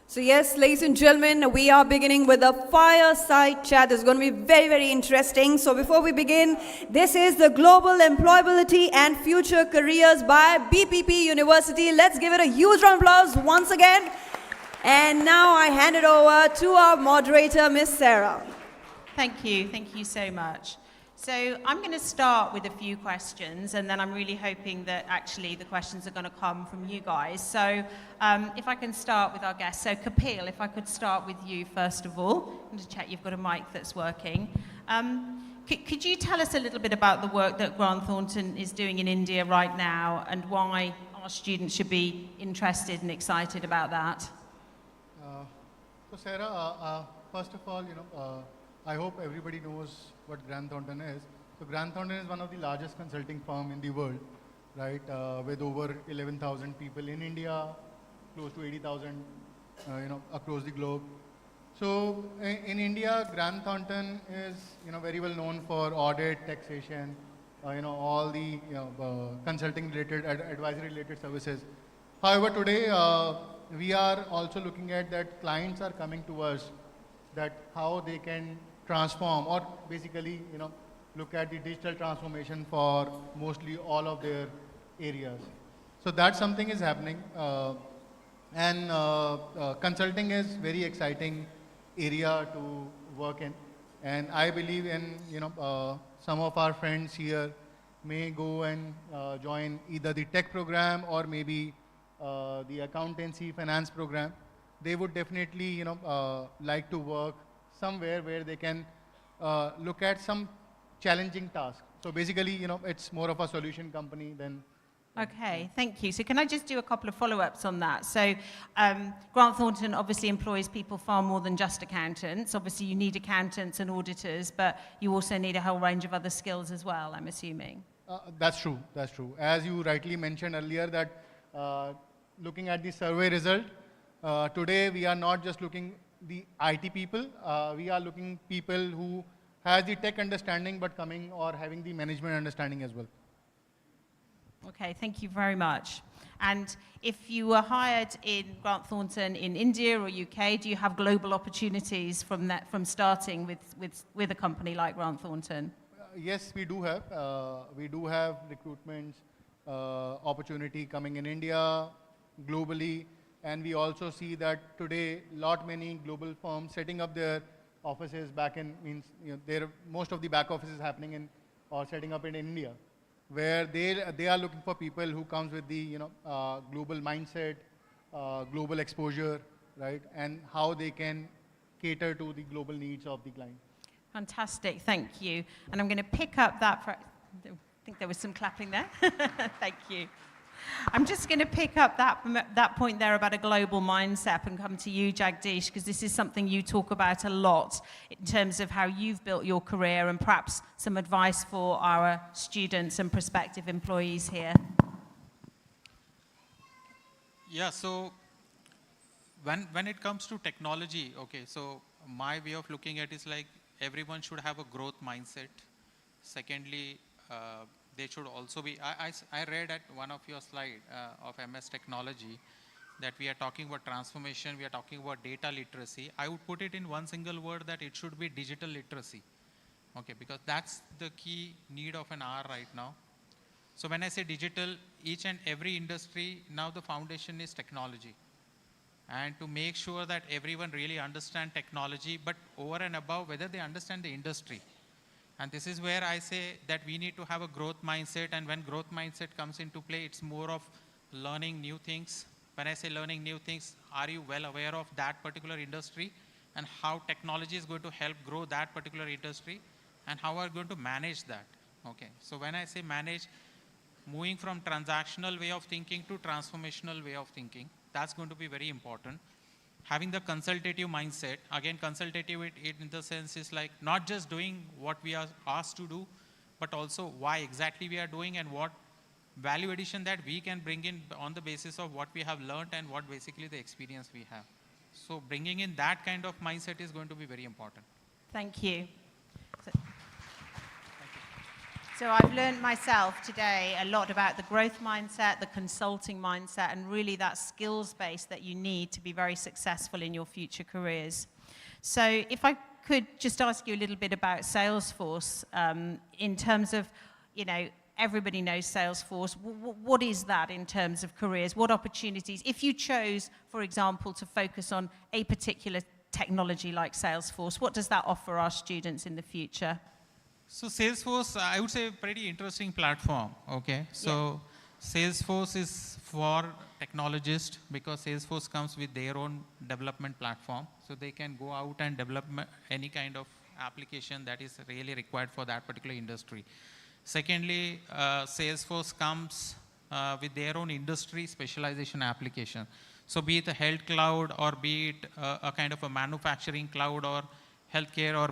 S1: So yes, ladies and gentlemen, we are beginning with a fireside chat. It's going to be very, very interesting. So before we begin, this is the Global Employability and Future Careers by BPP University. Let's give it a huge round of applause once again. And now I hand it over to our moderator, Miss Sarah.
S2: Thank you so much. So I'm going to start with a few questions, and then I'm really hoping that actually the questions are going to come from you guys. So if I can start with our guests. So Kapil, if I could start with you first of all. I'm going to check you've got a mic that's working. Could you tell us a little bit about the work that Grant Thornton is doing in India right now and why our students should be interested and excited about that?
S4: So Sarah, first of all, I hope everybody knows what Grant Thornton is. So Grant Thornton is one of the largest consulting firm in the world, right? With over 11,000 people in India, close to 80,000, across the globe. So in India, Grant Thornton is, very well known for audit, taxation, all the consulting related, advisory related services. However, today we are also looking at that clients are coming to us that how they can transform or basically, look at the digital transformation for mostly all of their areas. So that's something is happening. And consulting is very exciting area to work in. And I believe in, some of our friends here may go and join either the tech program or maybe the accountancy finance program. They would definitely, like to work somewhere where they can look at some challenging tasks. So basically, it's more of a solution company than.
S2: Okay, thank you. So can I just do a couple of follow-ups on that? So Grant Thornton obviously employs people far more than just accountants. Obviously you need accountants and auditors, but you also need a whole range of other skills as well, I'm assuming.
S4: That's true, that's true. As you rightly mentioned earlier that looking at the survey result, today we are not just looking the IT people, we are looking people who has the tech understanding but coming or having the management understanding as well.
S2: Okay, thank you very much. And if you were hired in Grant Thornton in India or UK, do you have global opportunities from that, from starting with a company like Grant Thornton?
S4: Yes, we do have. We do have recruitment opportunity coming in India, globally. And we also see that today, many global firms setting up their offices back in, most of the back office is happening in, or setting up in India, where they are looking for people who comes with the, global mindset, global exposure, right? And how they can cater to the global needs of the client.
S2: Fantastic, thank you. And I'm going to pick up that, I think there was some clapping there. Thank you. I'm just going to pick up that point there about a global mindset and come to you, Jagdish, because this is something you talk about a lot in terms of how you've built your career and perhaps some advice for our students and prospective employees here.
S3: Yeah, so when it comes to technology, okay, so my way of looking at it is like everyone should have a growth mindset. Secondly, they should also be, I read at one of your slide of MS technology that we are talking about transformation, we are talking about data literacy. I would put it in one single word that it should be digital literacy. Okay, because that's the key need of an hour right now. So when I say digital, each and every industry, now the foundation is technology. And to make sure that everyone really understand technology, but over and above, whether they understand the industry. And this is where I say that we need to have a growth mindset, and when growth mindset comes into play, it's more of learning new things. When I say learning new things, are you well aware of that particular industry and how technology is going to help grow that particular industry, and how are you going to manage that? Okay, so when I say manage, moving from transactional way of thinking to transformational way of thinking, that's going to be very important. Having the consultative mindset, again, consultative it in the sense is like not just doing what we are asked to do, but also why exactly we are doing and what value addition that we can bring in on the basis of what we have learned and what basically the experience we have. So bringing in that kind of mindset is going to be very important.
S2: Thank you. So I've learned myself today a lot about the growth mindset, the consulting mindset, and really that skills base that you need to be very successful in your future careers. So if I could just ask you a little bit about Salesforce, in terms of, you know, everybody knows Salesforce. What is that in terms of careers? What opportunities? If you chose, for example, to focus on a particular technology like Salesforce, what does that offer our students in the future?
S3: So Salesforce, I would say, a pretty interesting platform. Okay, so Salesforce is for technologists because Salesforce comes with their own development platform, so they can go out and develop any kind of application that is really required for that particular industry. Secondly, Salesforce comes with their own industry specialization application. So be it a health cloud or be it a kind of a manufacturing cloud or healthcare or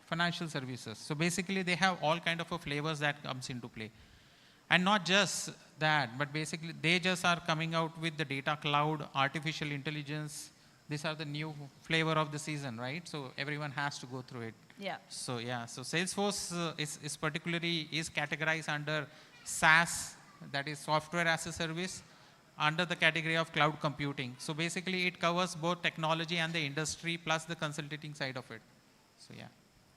S3: financial services. So basically they have all kind of flavors that comes into play. And not just that, but basically they just are coming out with the data cloud, artificial intelligence. These are the new flavor of the season, right? So everyone has to go through it.
S2: Yeah.
S3: So yeah, so Salesforce is particularly is categorized under SaaS, that is software as a service, under the category of cloud computing. So basically it covers both technology and the industry plus the consulting side of it. So yeah.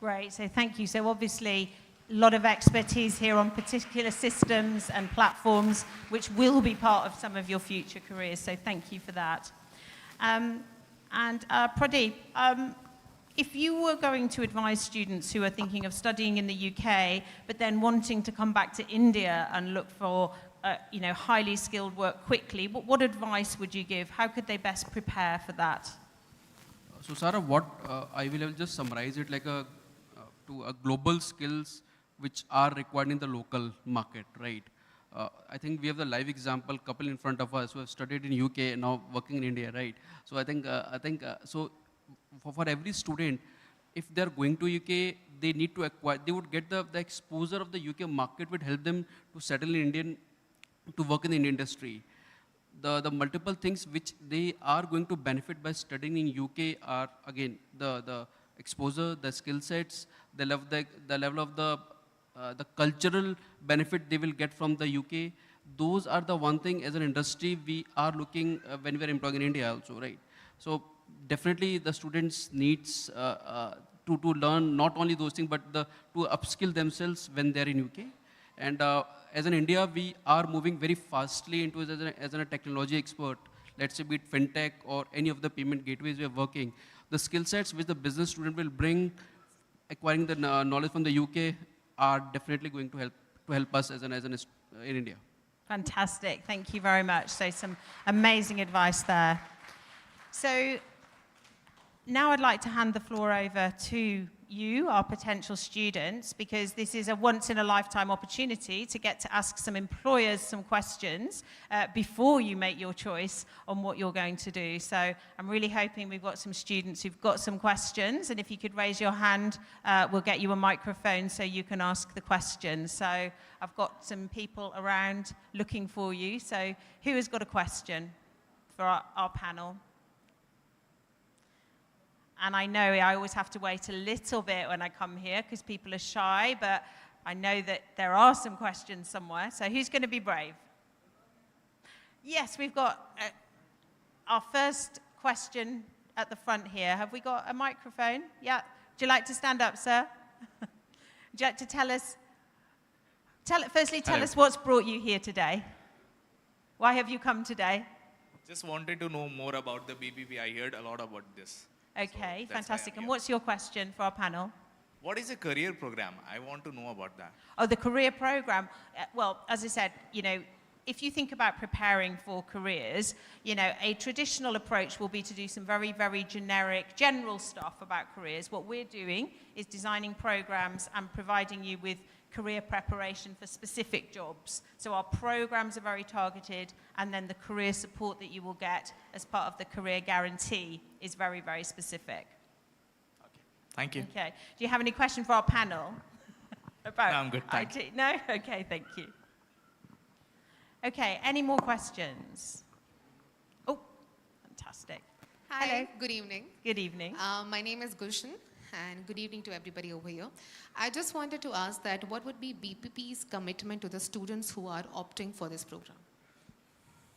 S2: Great, so thank you. So obviously, a lot of expertise here on particular systems and platforms, which will be part of some of your future careers, so thank you for that. Pradeep, if you were going to advise students who are thinking of studying in the UK, but then wanting to come back to India and look for highly skilled work quickly, what advice would you give? How could they best prepare for that?
S5: So Sarah, what I will just summarize it like to global skills which are required in the local market, right? I think we have the live example couple in front of us who have studied in UK and now working in India, right? So I think so for every student, if they are going to UK, they need to acquire, they would get the exposure of the UK market would help them to settle in Indian, to work in the Indian industry. The multiple things which they are going to benefit by studying in UK are again the exposure, the skill sets, the level of the cultural benefit they will get from the UK. Those are the one thing as an industry we are looking when we are employing in India also, right? So definitely the students needs to learn not only those things but to upskill themselves when they are in UK. And as in India, we are moving very fastly into as a technology expert. Let's say be it fintech or any of the payment gateways we are working. The skill sets which the business student will bring, acquiring the knowledge from the UK, are definitely going to help us in India.
S2: Fantastic, thank you very much. So some amazing advice there. So now I'd like to hand the floor over to you, our potential students, because this is a once-in-a-lifetime opportunity to get to ask some employers some questions before you make your choice on what you're going to do. So I'm really hoping we've got some students who've got some questions, and if you could raise your hand, we'll get you a microphone so you can ask the question. So I've got some people around looking for you, so who has got a question? for our panel. And I know I always have to wait a little bit when I come here because people are shy, but I know that there are some questions somewhere. So who's going to be brave? Yes, we've got our first question at the front here. Have we got a microphone? Yeah. Would you like to stand up, sir? Would you like to tell us, firstly, tell us what's brought you here today? Why have you come today?
S6: Just wanted to know more about the BPP. I heard a lot about this.
S2: Okay,
S6: So that's
S2: fantastic.
S6: why I'm
S2: And
S6: here.
S2: what's your question for our panel?
S6: What is a career program? I want to know about that.
S2: Oh, the career program. Well, as I said, you know, if you think about preparing for careers, you know, a traditional approach will be to do some very, very generic, general stuff about careers. What we're doing is designing programs and providing you with career preparation for specific jobs. So our programs are very targeted, and then the career support that you will get as part of the career guarantee is very, very specific.
S6: Thank you.
S2: Okay. Do you have any question for our panel? About
S6: No, I'm good, thank
S2: IT? No? Okay, thank you. Okay, any more questions? Oh, fantastic.
S7: Hi,
S2: Hello.
S7: good evening.
S2: Good evening.
S7: My name is Gulshan, and good evening to everybody over here. I just wanted to ask that what would be BPP's commitment to the students who are opting for this program?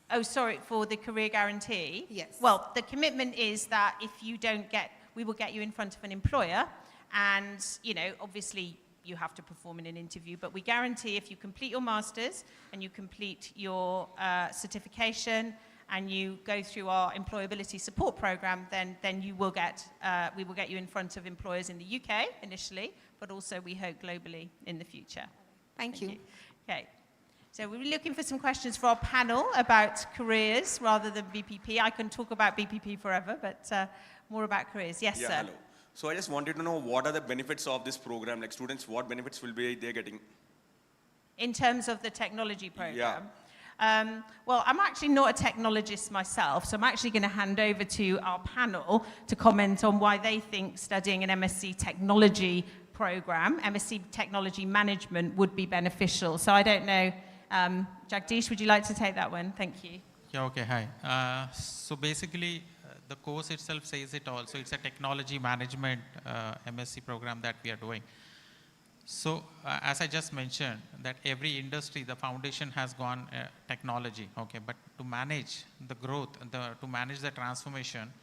S2: Oh, sorry, for the career guarantee?
S7: Yes.
S2: Well, the commitment is that if you don't get, we will get you in front of an employer, and, you know, obviously you have to perform in an interview, but we guarantee if you complete your master's and you complete your certification and you go through our employability support program, then you will get, we will get you in front of employers in the UK initially, but also we hope globally in the future.
S7: Thank you.
S2: Okay. So we're looking for some questions for our panel about careers rather than BPP. I can talk about BPP forever, but more about careers. Yes,
S8: Yeah,
S2: sir.
S8: hello. So I just wanted to know what are the benefits of this program? Like students, what benefits will be they getting?
S2: In terms of the technology program?
S8: Yeah.
S2: Well, I'm actually not a technologist myself, so I'm actually going to hand over to our panel to comment on why they think studying an MSc technology program, MSc technology management, would be beneficial. So I don't know, Jagdish, would you like to take that one? Thank you.
S3: Yeah, okay, hi. So basically, the course itself says it all. So it's a technology management MSc program that we are doing. So as I just mentioned, that every industry, the foundation has gone technology, okay, but to manage the growth, to manage the transformation,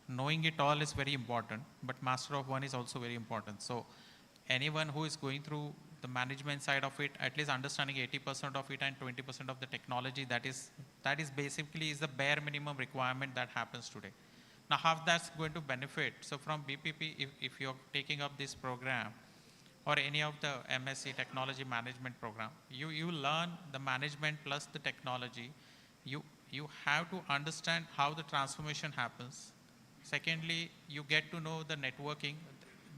S3: knowing it all is very important, but master of one is also very important. So anyone who is going through the management side of it, at least understanding 80% of it and 20% of the technology, that is basically is the bare minimum requirement that happens today. Now, how that's going to benefit? So from BPP, if you're taking up this program or any of the MSc technology management program, you learn the management plus the technology. You have to understand how the transformation happens. Secondly, you get to know the networking.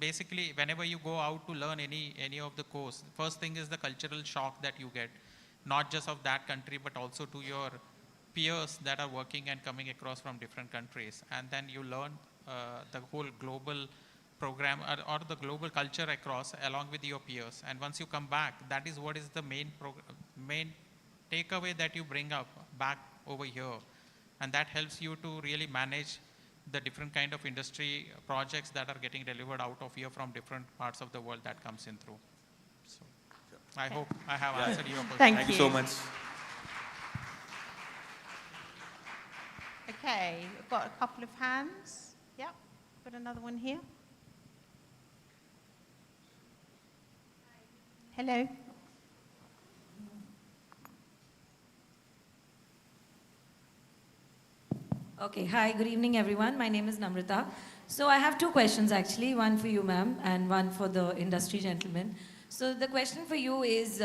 S3: Basically, whenever you go out to learn any of the course, first thing is the cultural shock that you get, not just of that country, but also to your peers that are working and coming across from different countries. And then you learn the whole global program or the global culture across along with your peers. And once you come back, that is what is the main takeaway that you bring up back over here. And that helps you to really manage the different kind of industry projects that are getting delivered out of here from different parts of the world that comes in through. So I hope I have answered your question.
S2: Thank
S8: you so much.
S2: Okay, we've got a couple of hands. Yep, got another one here. Hello.
S9: Okay, hi, good evening everyone. My name is Namrata. So I have two questions actually, one for you ma'am and one for the industry gentleman. So the question for you is,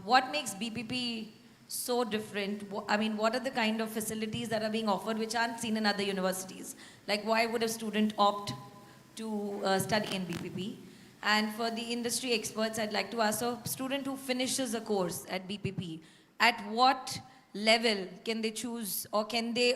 S9: what makes BPP so different? I mean, what are the kind of facilities that are being offered which aren't seen in other universities? Like why would a student opt to study in BPP? And for the industry experts, I'd like to ask a student who finishes a course at BPP, at what level can they choose or can they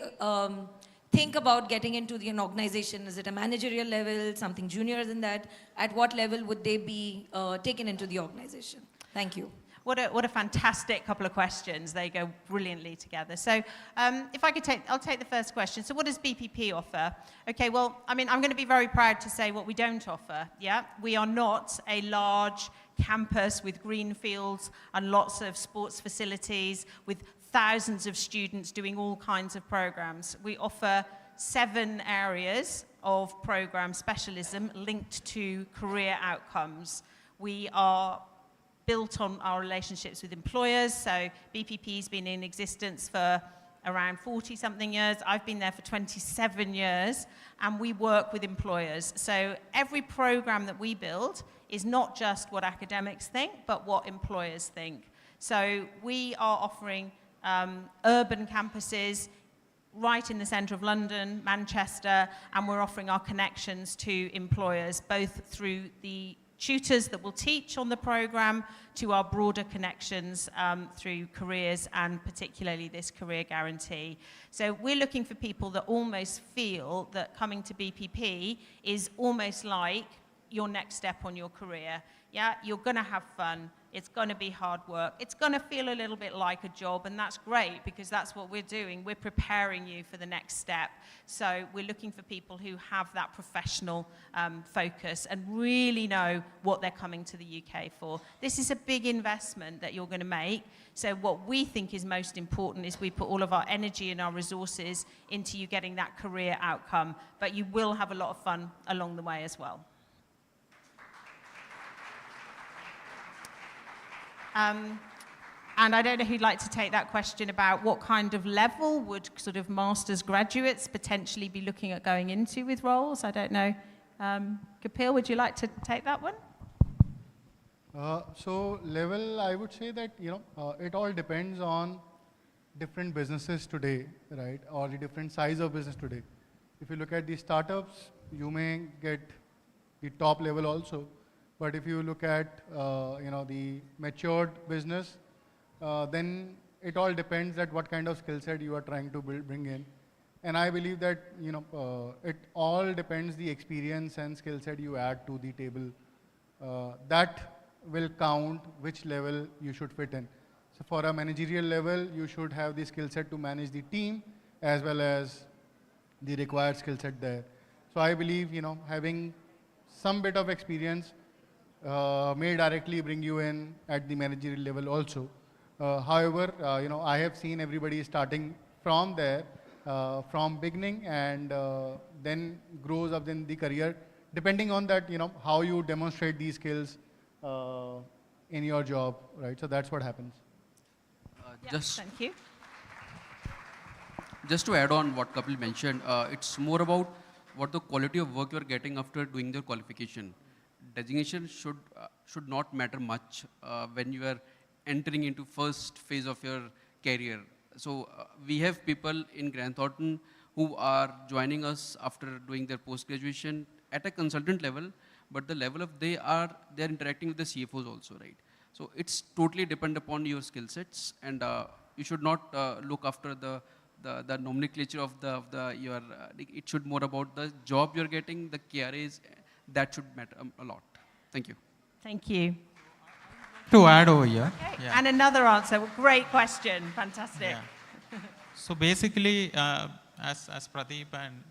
S9: think about getting into an organization? Is it a managerial level, something junior than that? At what level would they be taken into the organization? Thank you.
S2: What a fantastic couple of questions. They go brilliantly together. So if I could I'll take the first question. So what does BPP offer? Okay, well, I mean, I'm going to be very proud to say what we don't offer, yeah? We are not a large campus with green fields and lots of sports facilities with thousands of students doing all kinds of programs. We offer 7 areas of program specialism linked to career outcomes. We are built on our relationships with employers. So BPP's been in existence for around 40-something years. I've been there for 27 years, and we work with employers. So every program that we build is not just what academics think, but what employers think. So we are offering urban campuses right in the centre of London, Manchester, and we're offering our connections to employers, both through the tutors that will teach on the program to our broader connections through careers and particularly this career guarantee. So we're looking for people that almost feel that coming to BPP is almost like your next step on your career. Yeah, you're going to have fun. It's going to be hard work. It's going to feel a little bit like a job, and that's great because that's what we're doing. We're preparing you for the next step. So we're looking for people who have that professional focus and really know what they're coming to the UK for. This is a big investment that you're going to make. So what we think is most important is we put all of our energy and our resources into you getting that career outcome, but you will have a lot of fun along the way as well. And I don't know who'd like to take that question about what kind of level would sort of master's graduates potentially be looking at going into with roles. I don't know. Kapil, would you like to take that one?
S4: So level, I would say that, it all depends on different businesses today, right? Or the different size of business today. If you look at the startups, you may get the top level also. But if you look at, the matured business, then it all depends at what kind of skill set you are trying to bring in. And I believe that, it all depends the experience and skill set you add to the table. That will count which level you should fit in. So for a managerial level, you should have the skill set to manage the team as well as the required skill set there. So I believe, having some bit of experience may directly bring you in at the managerial level also. However, I have seen everybody starting from there, from beginning, and then grows up in the career, depending on that, how you demonstrate these skills in your job, right? So that's what happens.
S2: Thank you.
S5: Just to add on what Kapil mentioned, it's more about what the quality of work you're getting after doing the qualification. Designation should not matter much when you are entering into first phase of your career. So we have people in Grant Thornton who are joining us after doing their post-graduation at a consultant level, but the level of they're interacting with the CFOs also, right? So it's totally depend upon your skill sets, and you should not look after the nomenclature of your. It should more about the job you're getting, the KRAs. That should matter a lot. Thank you.
S2: Thank you.
S3: To add over here.
S2: Okay. Yeah. And another answer. Great question. Fantastic.
S3: Yeah. So basically, as Pradeep and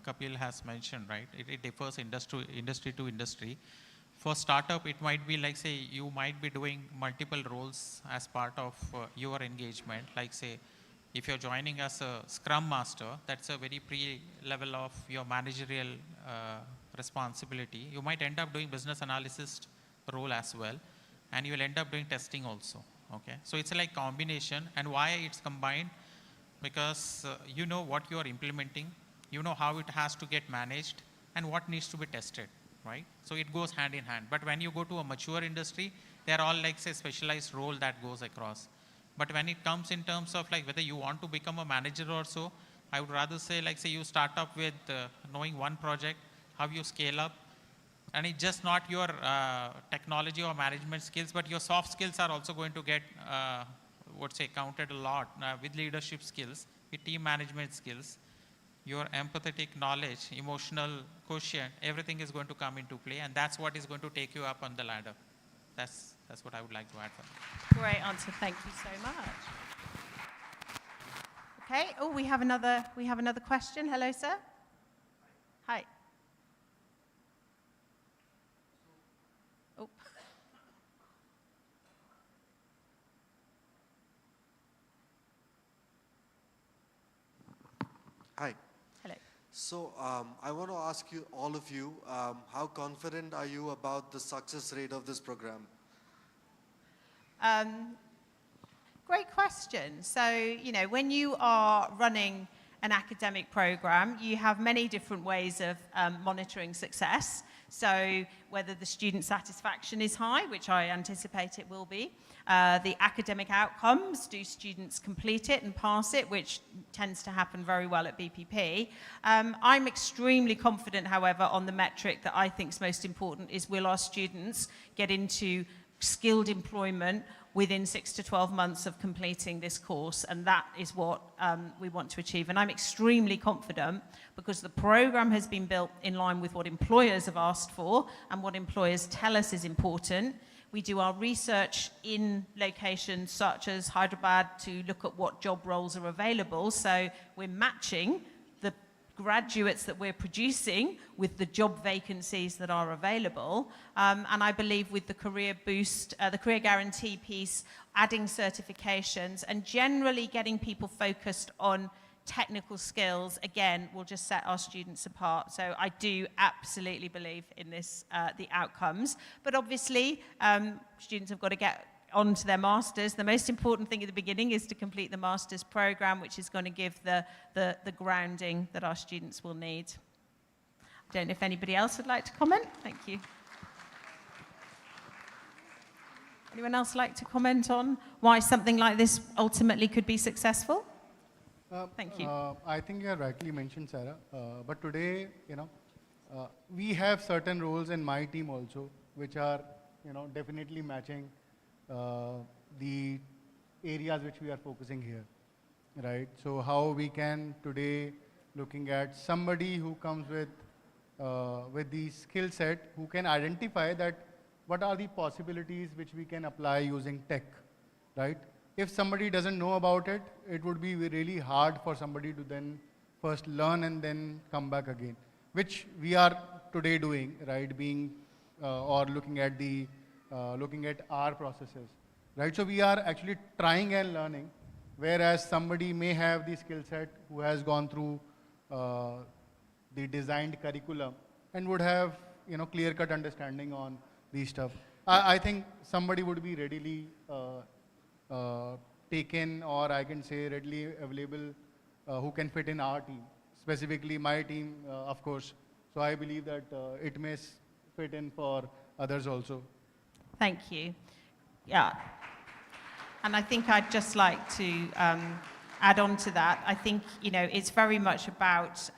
S3: Kapil has mentioned, right, it differs industry to industry. For startup, it might be like, say, you might be doing multiple roles as part of your engagement. Like, say, if you're joining as a Scrum Master, that's a very pre-level of your managerial responsibility. You might end up doing business analyst role as well, and you will end up doing testing also. Okay, so it's like combination. And why it's combined? Because you know what you are implementing, you know how it has to get managed, and what needs to be tested, right? So it goes hand in hand. But when you go to a mature industry, they're all like, say, specialized role that goes across. But when it comes in terms of like whether you want to become a manager or so, I would rather say, like, say you start up with knowing one project, how you scale up, and it's just not your technology or management skills, but your soft skills are also going to get, counted a lot with leadership skills, with team management skills, your empathetic knowledge, emotional quotient, everything is going to come into play, and that's what is going to take you up on the ladder. That's That's what I would like to add for that.
S2: Great answer. Thank you so much. Okay. Oh, we have another question. Hello, sir. Hi. Oh.
S10: Hi.
S2: Hello.
S10: So I want to ask you, all of you, how confident are you about the success rate of this program?
S2: Great question. So, you know, when you are running an academic program, you have many different ways of monitoring success. So whether the student satisfaction is high, which I anticipate it will be, the academic outcomes, do students complete it and pass it, which tends to happen very well at BPP. I'm extremely confident, however, on the metric that I think is most important is, will our students get into skilled employment within 6 to 12 months of completing this course, and that is what we want to achieve. And I'm extremely confident because the program has been built in line with what employers have asked for and what employers tell us is important. We do our research in locations such as Hyderabad to look at what job roles are available, so we're matching the graduates that we're producing with the job vacancies that are available. And I believe with the career boost, the career guarantee piece, adding certifications and generally getting people focused on technical skills, again, will just set our students apart. So I do absolutely believe in this, the outcomes. But obviously, students have got to get on to their masters. The most important thing at the beginning is to complete the master's program, which is going to give the grounding that our students will need. I don't know if anybody else would like to comment. Thank you. Anyone else like to comment on why something like this ultimately could be successful? Thank you.
S4: I think you have rightly mentioned, Sarah. But today, we have certain roles in my team also, which are, definitely matching the areas which we are focusing here, right? So how we can today, looking at somebody who comes with the skill set, who can identify that what are the possibilities which we can apply using tech, right? If somebody doesn't know about it, it would be really hard for somebody to then first learn and then come back again, which we are today doing, right? Being or looking at our processes, right? So we are actually trying and learning, whereas somebody may have the skill set who has gone through the designed curriculum and would have, clear-cut understanding on these stuff. I think somebody would be readily taken, or I can say readily available, who can fit in our team, specifically my team, of course. So I believe that it may fit in for others also.
S2: Thank you. Yeah. And I think I'd just like to add on to that. I think, it's very much about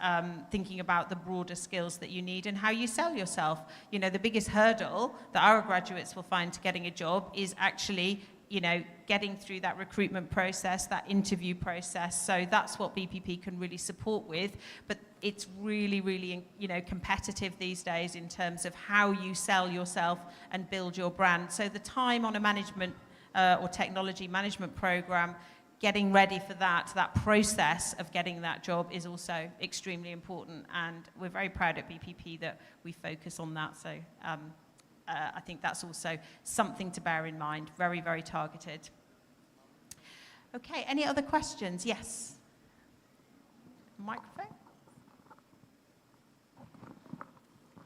S2: thinking about the broader skills that you need and how you sell yourself. The biggest hurdle that our graduates will find to getting a job is actually, getting through that recruitment process, that interview process. So that's what BPP can really support with. But it's really, really, competitive these days in terms of how you sell yourself and build your brand. So the time on a management or technology management program, getting ready for that process of getting that job is also extremely important. And we're very proud at BPP that we focus on that. So I think that's also something to bear in mind. Very, very targeted. Okay, any other questions? Yes. Microphone.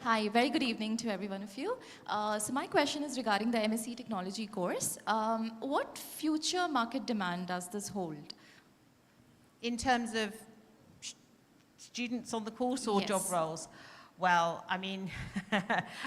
S11: Hi, very good evening to every one of you. So my question is regarding the MSc Technology course. What future market demand does this hold?
S2: In terms of students on the course or
S11: Yes.
S2: job roles? Well, I mean,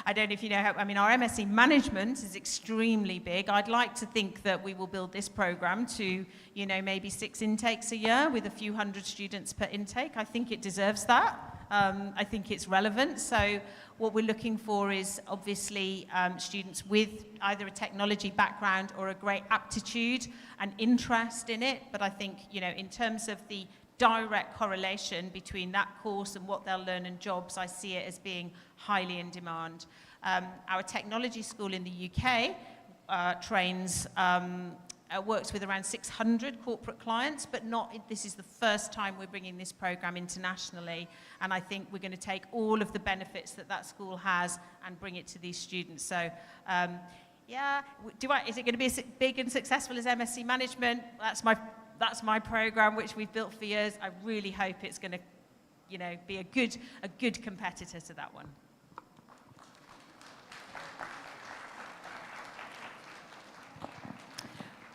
S2: I don't know if you know how, our MSc Management is extremely big. I'd like to think that we will build this program to, maybe 6 intakes a year with a few hundred students per intake. I think it deserves that. I think it's relevant. So what we're looking for is obviously students with either a technology background or a great aptitude and interest in it. But I think, in terms of the direct correlation between that course and what they'll learn in jobs, I see it as being highly in demand. Our technology school in the UK trains, works with around 600 corporate clients, but this is the first time we're bringing this program internationally, and I think we're going to take all of the benefits that school has and bring it to these students. So, yeah, is it going to be as big and successful as MSc Management? That's my program, which we've built for years. I really hope it's going to, be a good competitor to that one.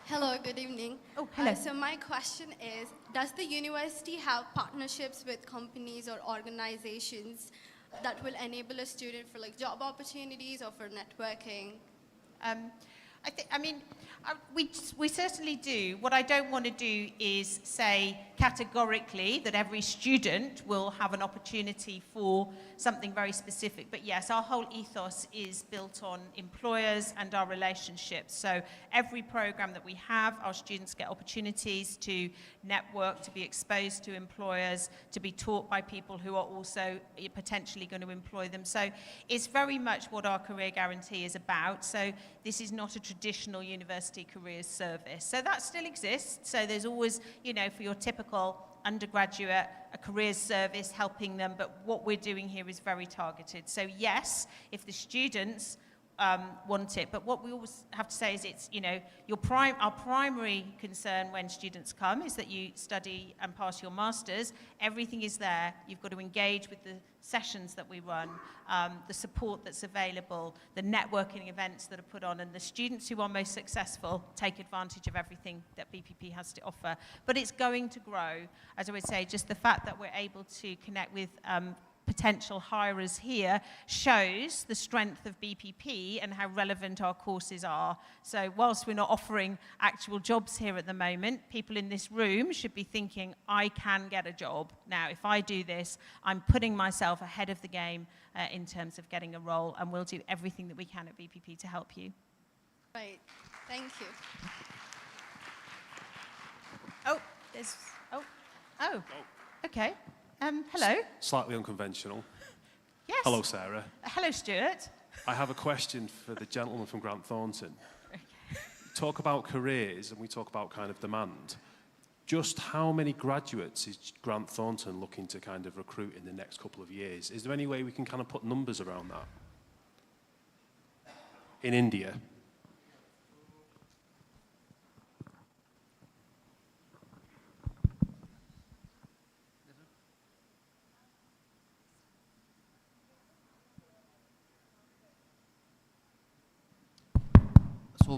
S12: Hello, good evening.
S2: Oh, hello.
S12: So my question is, does the university have partnerships with companies or organizations that will enable a student for like job opportunities or for networking?
S2: We certainly do. What I don't want to do is say categorically that every student will have an opportunity for something very specific. But yes, our whole ethos is built on employers and our relationships. So every program that we have, our students get opportunities to network, to be exposed to employers, to be taught by people who are also potentially going to employ them. So it's very much what our career guarantee is about. So this is not a traditional university careers service. So that still exists. So there's always, for your typical undergraduate, a careers service helping them, but what we're doing here is very targeted. So yes, if the students want it, but what we always have to say is it's, our primary concern when students come is that you study and pass your masters. Everything is there. You've got to engage with the sessions that we run, the support that's available, the networking events that are put on, and the students who are most successful take advantage of everything that BPP has to offer. But it's going to grow. As I would say, just the fact that we're able to connect with potential hirers here shows the strength of BPP and how relevant our courses are. So whilst we're not offering actual jobs here at the moment, people in this room should be thinking, I can get a job. Now, if I do this, I'm putting myself ahead of the game in terms of getting a role, and we'll do everything that we can at BPP to help you.
S12: Right, thank you.
S2: Okay. Hello.
S13: Slightly unconventional.
S2: Yes.
S13: Hello, Sarah.
S2: Hello, Stuart.
S13: I have a question for the gentleman from Grant Thornton. Talk about careers and we talk about kind of demand. Just how many graduates is Grant Thornton looking to kind of recruit in the next couple of years? Is there any way we can kind of put numbers around that? In India?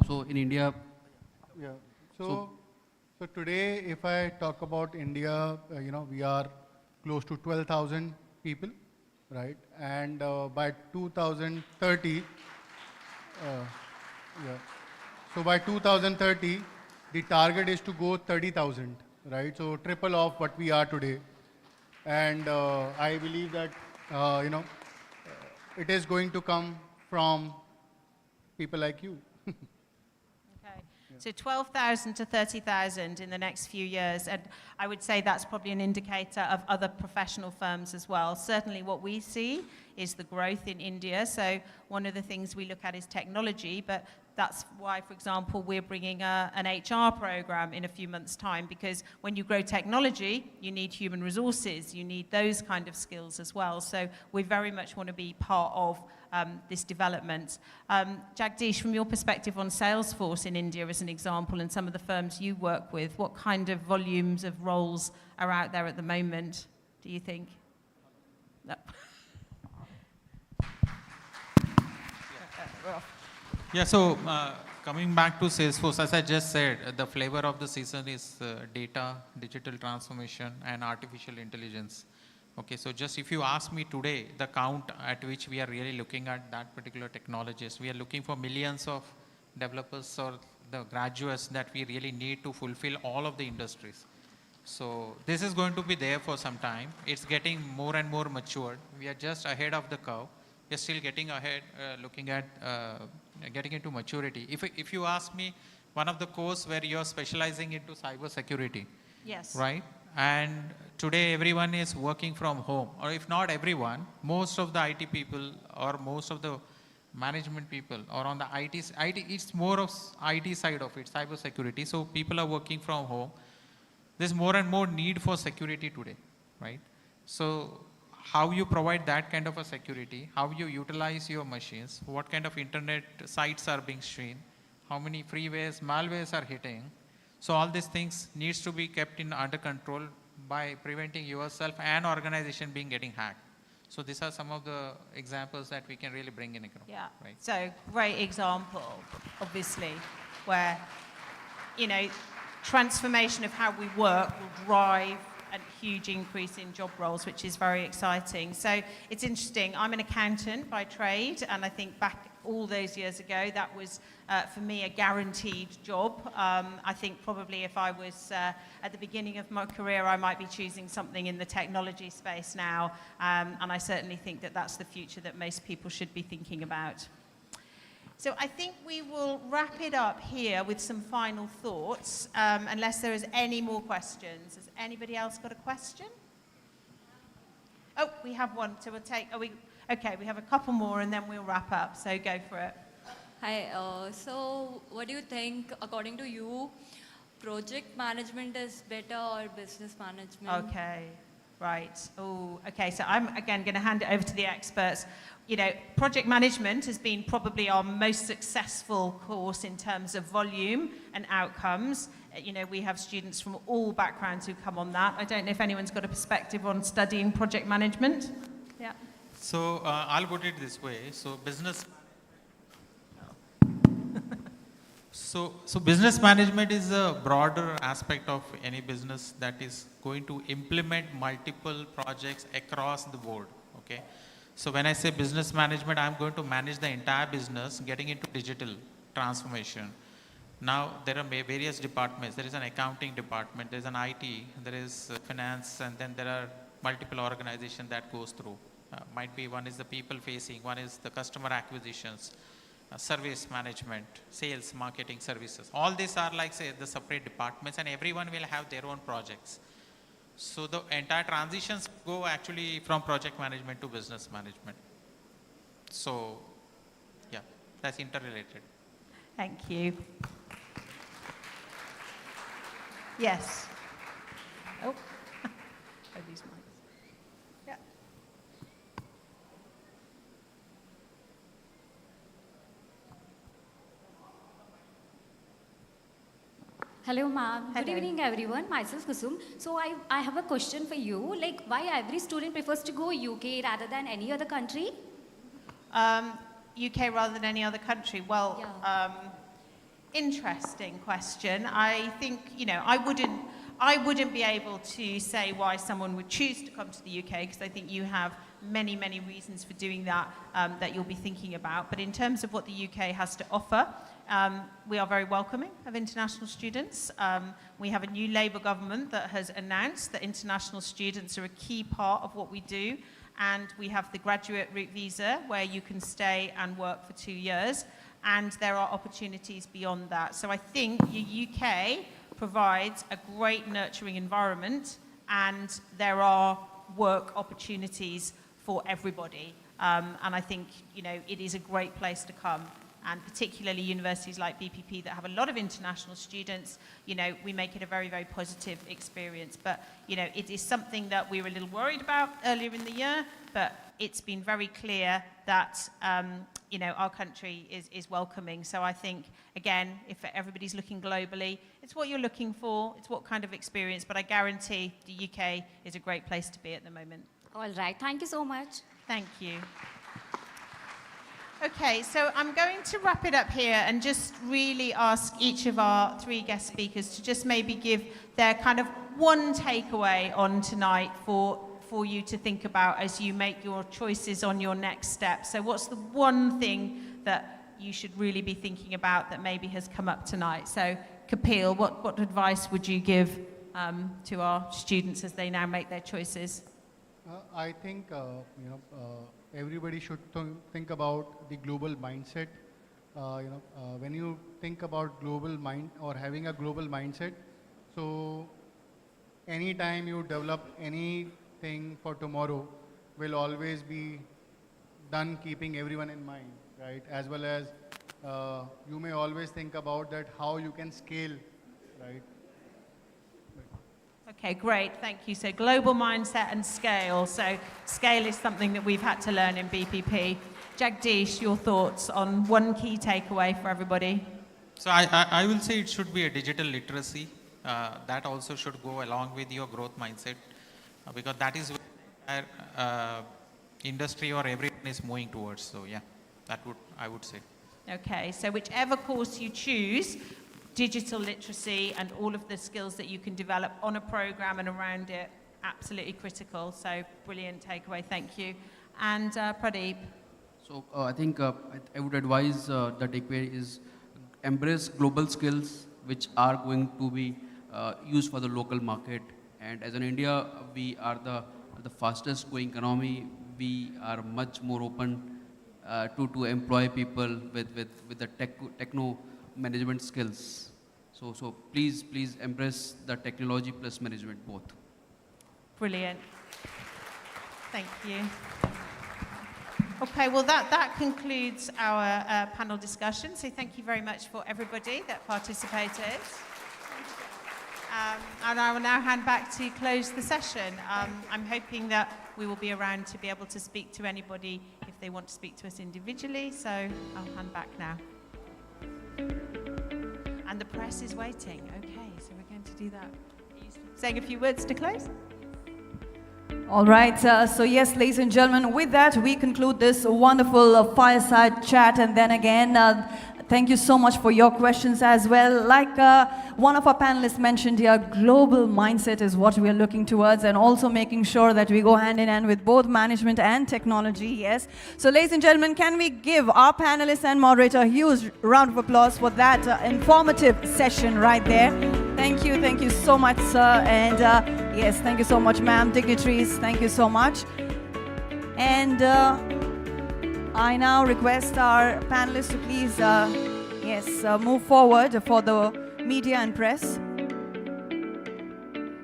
S5: So in India,
S4: yeah. So today, if I talk about India, we are close to 12,000 people, right? And by 2030, So by 2030, the target is to go 30,000, right? So triple of what we are today. And I believe that, it is going to come from people like you.
S2: So 12,000 to 30,000 in the next few years, and I would say that's probably an indicator of other professional firms as well. Certainly what we see is the growth in India, so one of the things we look at is technology, but that's why, for example, we're bringing an HR program in a few months' time, because when you grow technology, you need human resources, you need those kind of skills as well. So we very much want to be part of this development. Jagdish, from your perspective on Salesforce in India as an example, and some of the firms you work with, what kind of volumes of roles are out there at the moment, do you think? No.
S3: Yeah, so coming back to Salesforce, as I just said, the flavor of the season is data, digital transformation, and artificial intelligence. Okay, so just if you ask me today, the count at which we are really looking at that particular technologies, we are looking for millions of developers or the graduates that we really need to fulfill all of the industries. So this is going to be there for some time. It's getting more and more matured. We are just ahead of the curve. We're still getting ahead, looking at getting into maturity. If you ask me, one of the course where you're specializing into cyber security,
S2: yes,
S3: right? And today everyone is working from home, or if not everyone, most of the IT people or most of the management people or on the IT, it's more of IT side of it, cyber security. So people are working from home. There's more and more need for security today, right? So how you provide that kind of a security, how you utilize your machines, what kind of internet sites are being streamed, how many freewares, malwares are hitting. So all these things needs to be kept in under control by preventing yourself and organization being getting hacked. So these are some of the examples that we can really bring in.
S2: Yeah.
S3: Right.
S2: So great example, obviously, where, you know, transformation of how we work will drive a huge increase in job roles, which is very exciting. So it's interesting. I'm an accountant by trade, and I think back all those years ago, that was, for me, a guaranteed job. I think probably if I was at the beginning of my career, I might be choosing something in the technology space now, and I certainly think that that's the future that most people should be thinking about. So I think we will wrap it up here with some final thoughts, unless there is any more questions. Has anybody else got a question? Oh, we have one, so we'll take, okay, we have a couple more and then we'll wrap up, so go for it.
S14: Hi, so what do you think, according to you, project management is better or business management?
S2: Okay, right. Oh, okay, so I'm again going to hand it over to the experts. You know, project management has been probably our most successful course in terms of volume and outcomes. You know, we have students from all backgrounds who come on that. I don't know if anyone's got a perspective on studying project management. Yeah.
S3: So I'll put it this way. So business. So business management is a broader aspect of any business that is going to implement multiple projects across the board. Okay. So when I say business management, I'm going to manage the entire business, getting into digital transformation. Now there are various departments. There is an accounting department, there is an IT, there is finance, and then there are multiple organizations that goes through. Might be one is the people facing, one is the customer acquisitions, service management, sales, marketing, services. All these are like, say, the separate departments, and everyone will have their own projects. So the entire transitions go actually from project management to business management. So yeah, that's interrelated.
S2: Thank you. Yes. Oh, oh, these mics. Yeah.
S15: Hello, ma'am. Good
S2: Hello.
S15: evening, everyone. Myself, Kusum. So I have a question for you. Like, why every student prefers to go UK rather than any other country?
S2: UK rather than any other country? Well,
S15: Yeah.
S2: Interesting question. I think, you know, I wouldn't be able to say why someone would choose to come to the UK, because I think you have many, many reasons for doing that that you'll be thinking about. But in terms of what the UK has to offer, we are very welcoming of international students. We have a new Labour government that has announced that international students are a key part of what we do. And we have the graduate route visa where you can stay and work for 2 years. And there are opportunities beyond that. So I think the UK provides a great nurturing environment, and there are work opportunities for everybody. And I think, you know, it is a great place to come. And particularly universities like BPP that have a lot of international students, you know, we make it a very, very positive experience. But, you know, it is something that we were a little worried about earlier in the year, but it's been very clear that, you know, our country is welcoming. So I think, again, if everybody's looking globally, it's what you're looking for, it's what kind of experience, but I guarantee the UK is a great place to be at the moment.
S15: All right. Thank you so much.
S2: Thank you. Okay, so I'm going to wrap it up here and just really ask each of our 3 guest speakers to just maybe give their kind of one takeaway on tonight for you to think about as you make your choices on your next step. So what's the one thing that you should really be thinking about that maybe has come up tonight? So Kapil, what advice would you give to our students as they now make their choices?
S4: I think, everybody should think about the global mindset. When you think about global mind or having a global mindset, so anytime you develop anything for tomorrow will always be done keeping everyone in mind. right? As well as you may always think about that how you can scale, right?
S2: Okay, great, thank you. So global mindset and scale. So scale is something that we've had to learn in BPP. Jagdish, your thoughts on one key takeaway for everybody?
S3: So I will say it should be a digital literacy. That also should go along with your growth mindset, because that is where industry or everyone is moving towards. So yeah, I would say.
S2: Okay, so whichever course you choose, digital literacy and all of the skills that you can develop on a program and around it, absolutely critical. So brilliant takeaway, thank you. And Pradeep?
S5: So I think I would advise the takeaway is embrace global skills which are going to be used for the local market. And as in India, we are the fastest growing economy. We are much more open to employ people with the techno management skills. So please embrace the technology plus management both.
S2: Brilliant. Thank you. Okay, well that concludes our panel discussion. So thank you very much for everybody that participated. And I will now hand back to close the session. I'm hoping that we will be around to be able to speak to anybody if they want to speak to us individually. So I'll hand back now. And the press is waiting. Okay, so we're going to do that. Are you saying a few words to close?
S1: All right, so yes, ladies and gentlemen, with that, we conclude this wonderful fireside chat. And then again, thank you so much for your questions as well. Like one of our panelists mentioned here, global mindset is what we are looking towards, and also making sure that we go hand in hand with both management and technology, yes. So ladies and gentlemen, can we give our panelists and moderator a huge round of applause for that informative session right there. Thank you so much, sir. And yes, thank you so much, ma'am, dignitaries, thank you so much. And I now request our panelists to please, move forward for the media and press.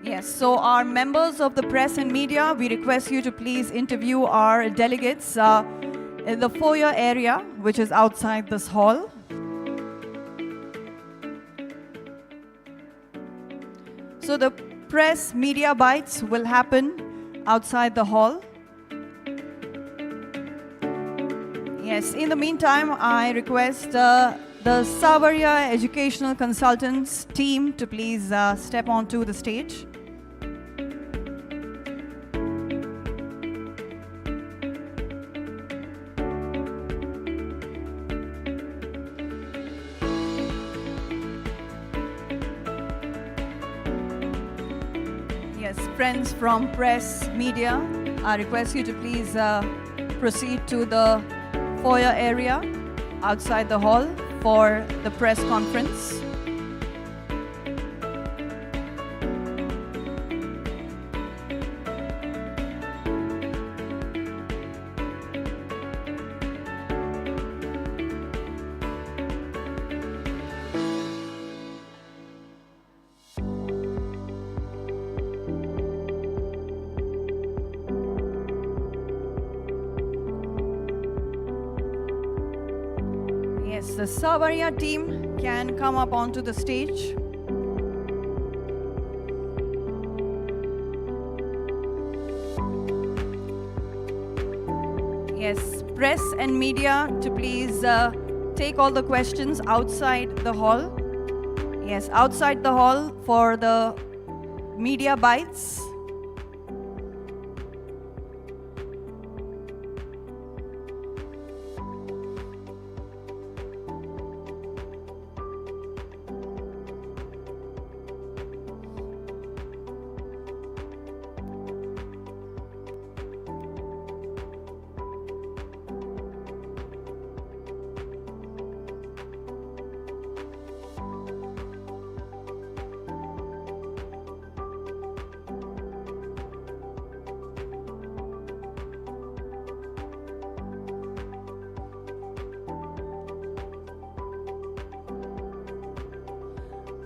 S1: Yes, so our members of the press and media, we request you to please interview our delegates in the foyer area, which is outside this hall. So the press media bites will happen outside the hall. Yes, in the meantime, I request the Savaria Educational Consultants team to please step onto the stage. Yes, friends from press, media, I request you to please proceed to the foyer area outside the hall for the press conference. Yes, the Savaria team can come up onto the stage. Yes, press and media to please take all the questions outside the hall. Yes, outside the hall for the media bites.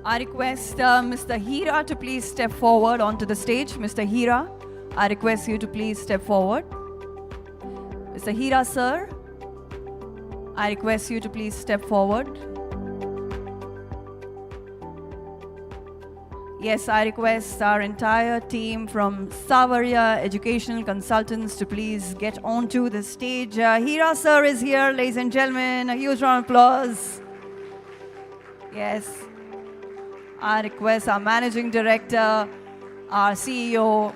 S1: I request Mr. Hira to please step forward onto the stage. Mr. Hira, I request you to please step forward. Mr. Hira, sir. I request you to please step forward. Yes, I request our entire team from Savaria Educational Consultants to please get onto the stage. Hira sir is here, ladies and gentlemen. A huge round of applause. Yes. I request our Managing Director, our CEO.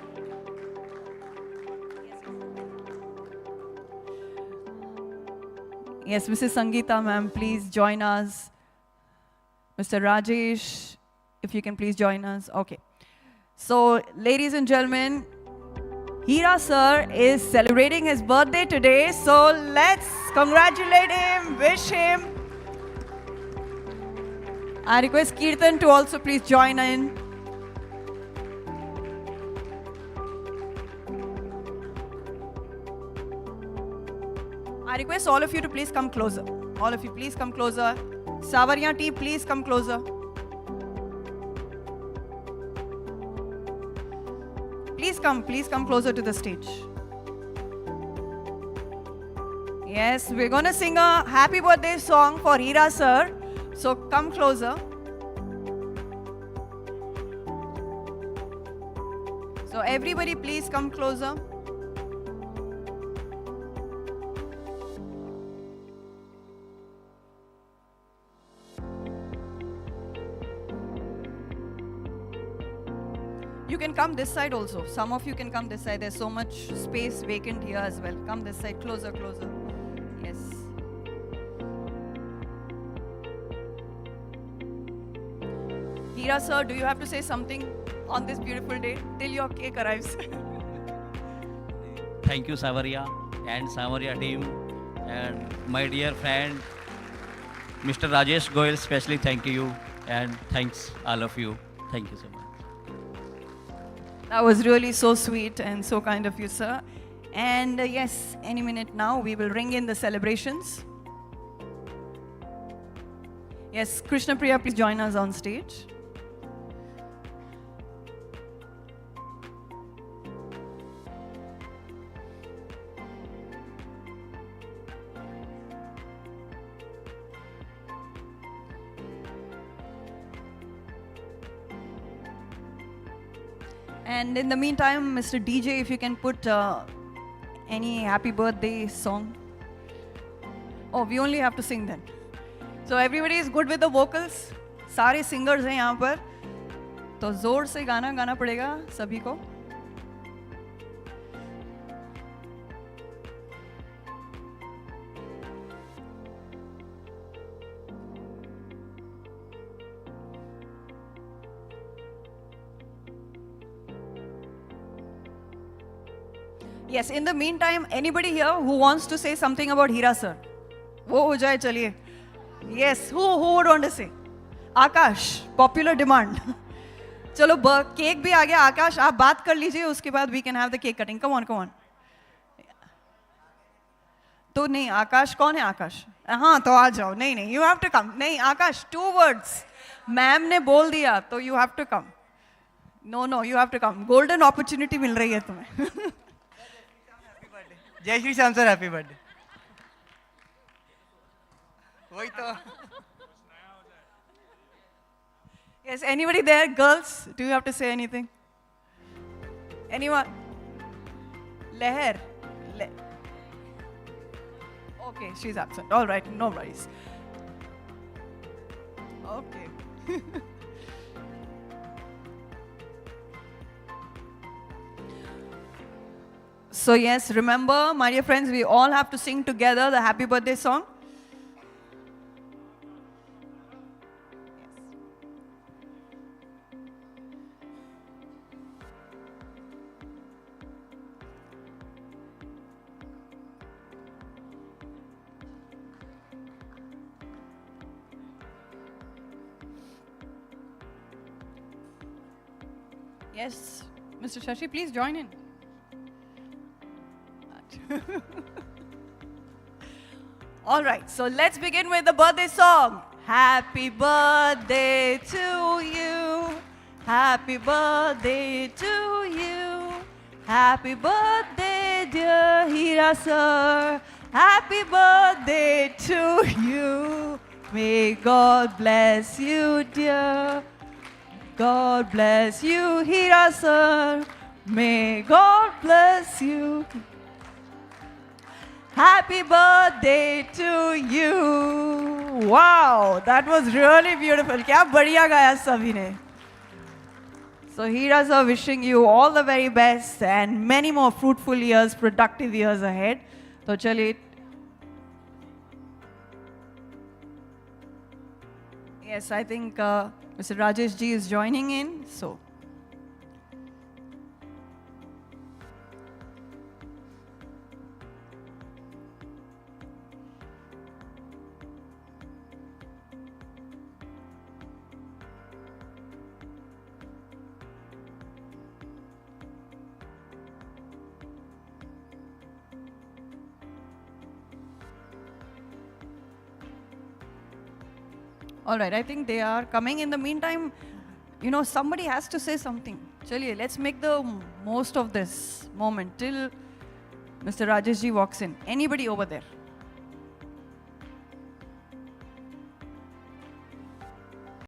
S1: Yes, Mrs. Sangeeta, ma'am, please join us. Mr. Rajesh, if you can please join us. Okay. So, ladies and gentlemen, Hira sir is celebrating his birthday today. So, let's congratulate him, wish him. I request Kirtan to also please join in. I request all of you to please come closer. All of you, please come closer. Savaria team, please come closer. Please come closer to the stage. Yes, we're going to sing a happy birthday song for Hira sir. So come closer. So everybody please come closer. You can come this side also. Some of you can come this side. There's so much space vacant here as well. Come this side, closer, closer. Yes. Hira sir, do you have to say something on this beautiful day till your cake arrives?
S16: Thank you, Savaria and Savaria team, and my dear friend, Mr. Rajesh Goyal, especially thank you, and thanks all of you. Thank you so much.
S1: That was really so sweet and so kind of you, sir. And yes, any minute now, we will ring in the celebrations. Yes, Krishna Priya, please join us on stage. And in the meantime, Mr. DJ, if you can put any happy birthday song. Oh, we only have to sing then. So everybody is good with the vocals. सारे singers हैं यहाँ पर. तो जोर से गाना गाना पड़ेगा सभी को. Yes, in the meantime, anybody here who wants to say something about Hira sir? वो हो जाए चलिए. Yes, who would want to say? Akash, popular demand. चलो केक भी आ गया. आकाश आप बात कर लीजिए, उसके बाद we can have the cake cutting. Come on. तो नहीं, आकाश कौन है आकाश? हाँ तो आ जाओ. नहीं, you have to come. नहीं आकाश, 2 words. मैम ने बोल दिया तो you have to come. No, you have to come. Golden opportunity मिल रही है तुम्हें.
S17: जय Shri Shyam sir, happy birthday. वही तो.
S1: Yes, anybody there? Girls, do you have to say anything? Anyone? Leher. Okay, she's absent. All right, no worries. Okay. So yes, remember, my dear friends, we all have to sing together the happy birthday song. Yes, Mr. Shashi, please join in. All right, so let's begin with the birthday song. Happy birthday to you. Happy birthday to you. Happy birthday, dear Hira sir. Happy birthday to you. May God bless you, dear. God bless you, Hira sir. May God bless you. Happy birthday to you. Wow, that was really beautiful. Kya badhiya gaya sabhi ne. So Hira sir, wishing you all the very best and many more fruitful years, productive years ahead. So chaliye. Yes, I think Mr. Rajesh ji is joining in. So. All right, I think they are coming. In the meantime, you know, somebody has to say something. Chaliye, let's make the most of this moment till Mr. Rajesh ji walks in. Anybody over there?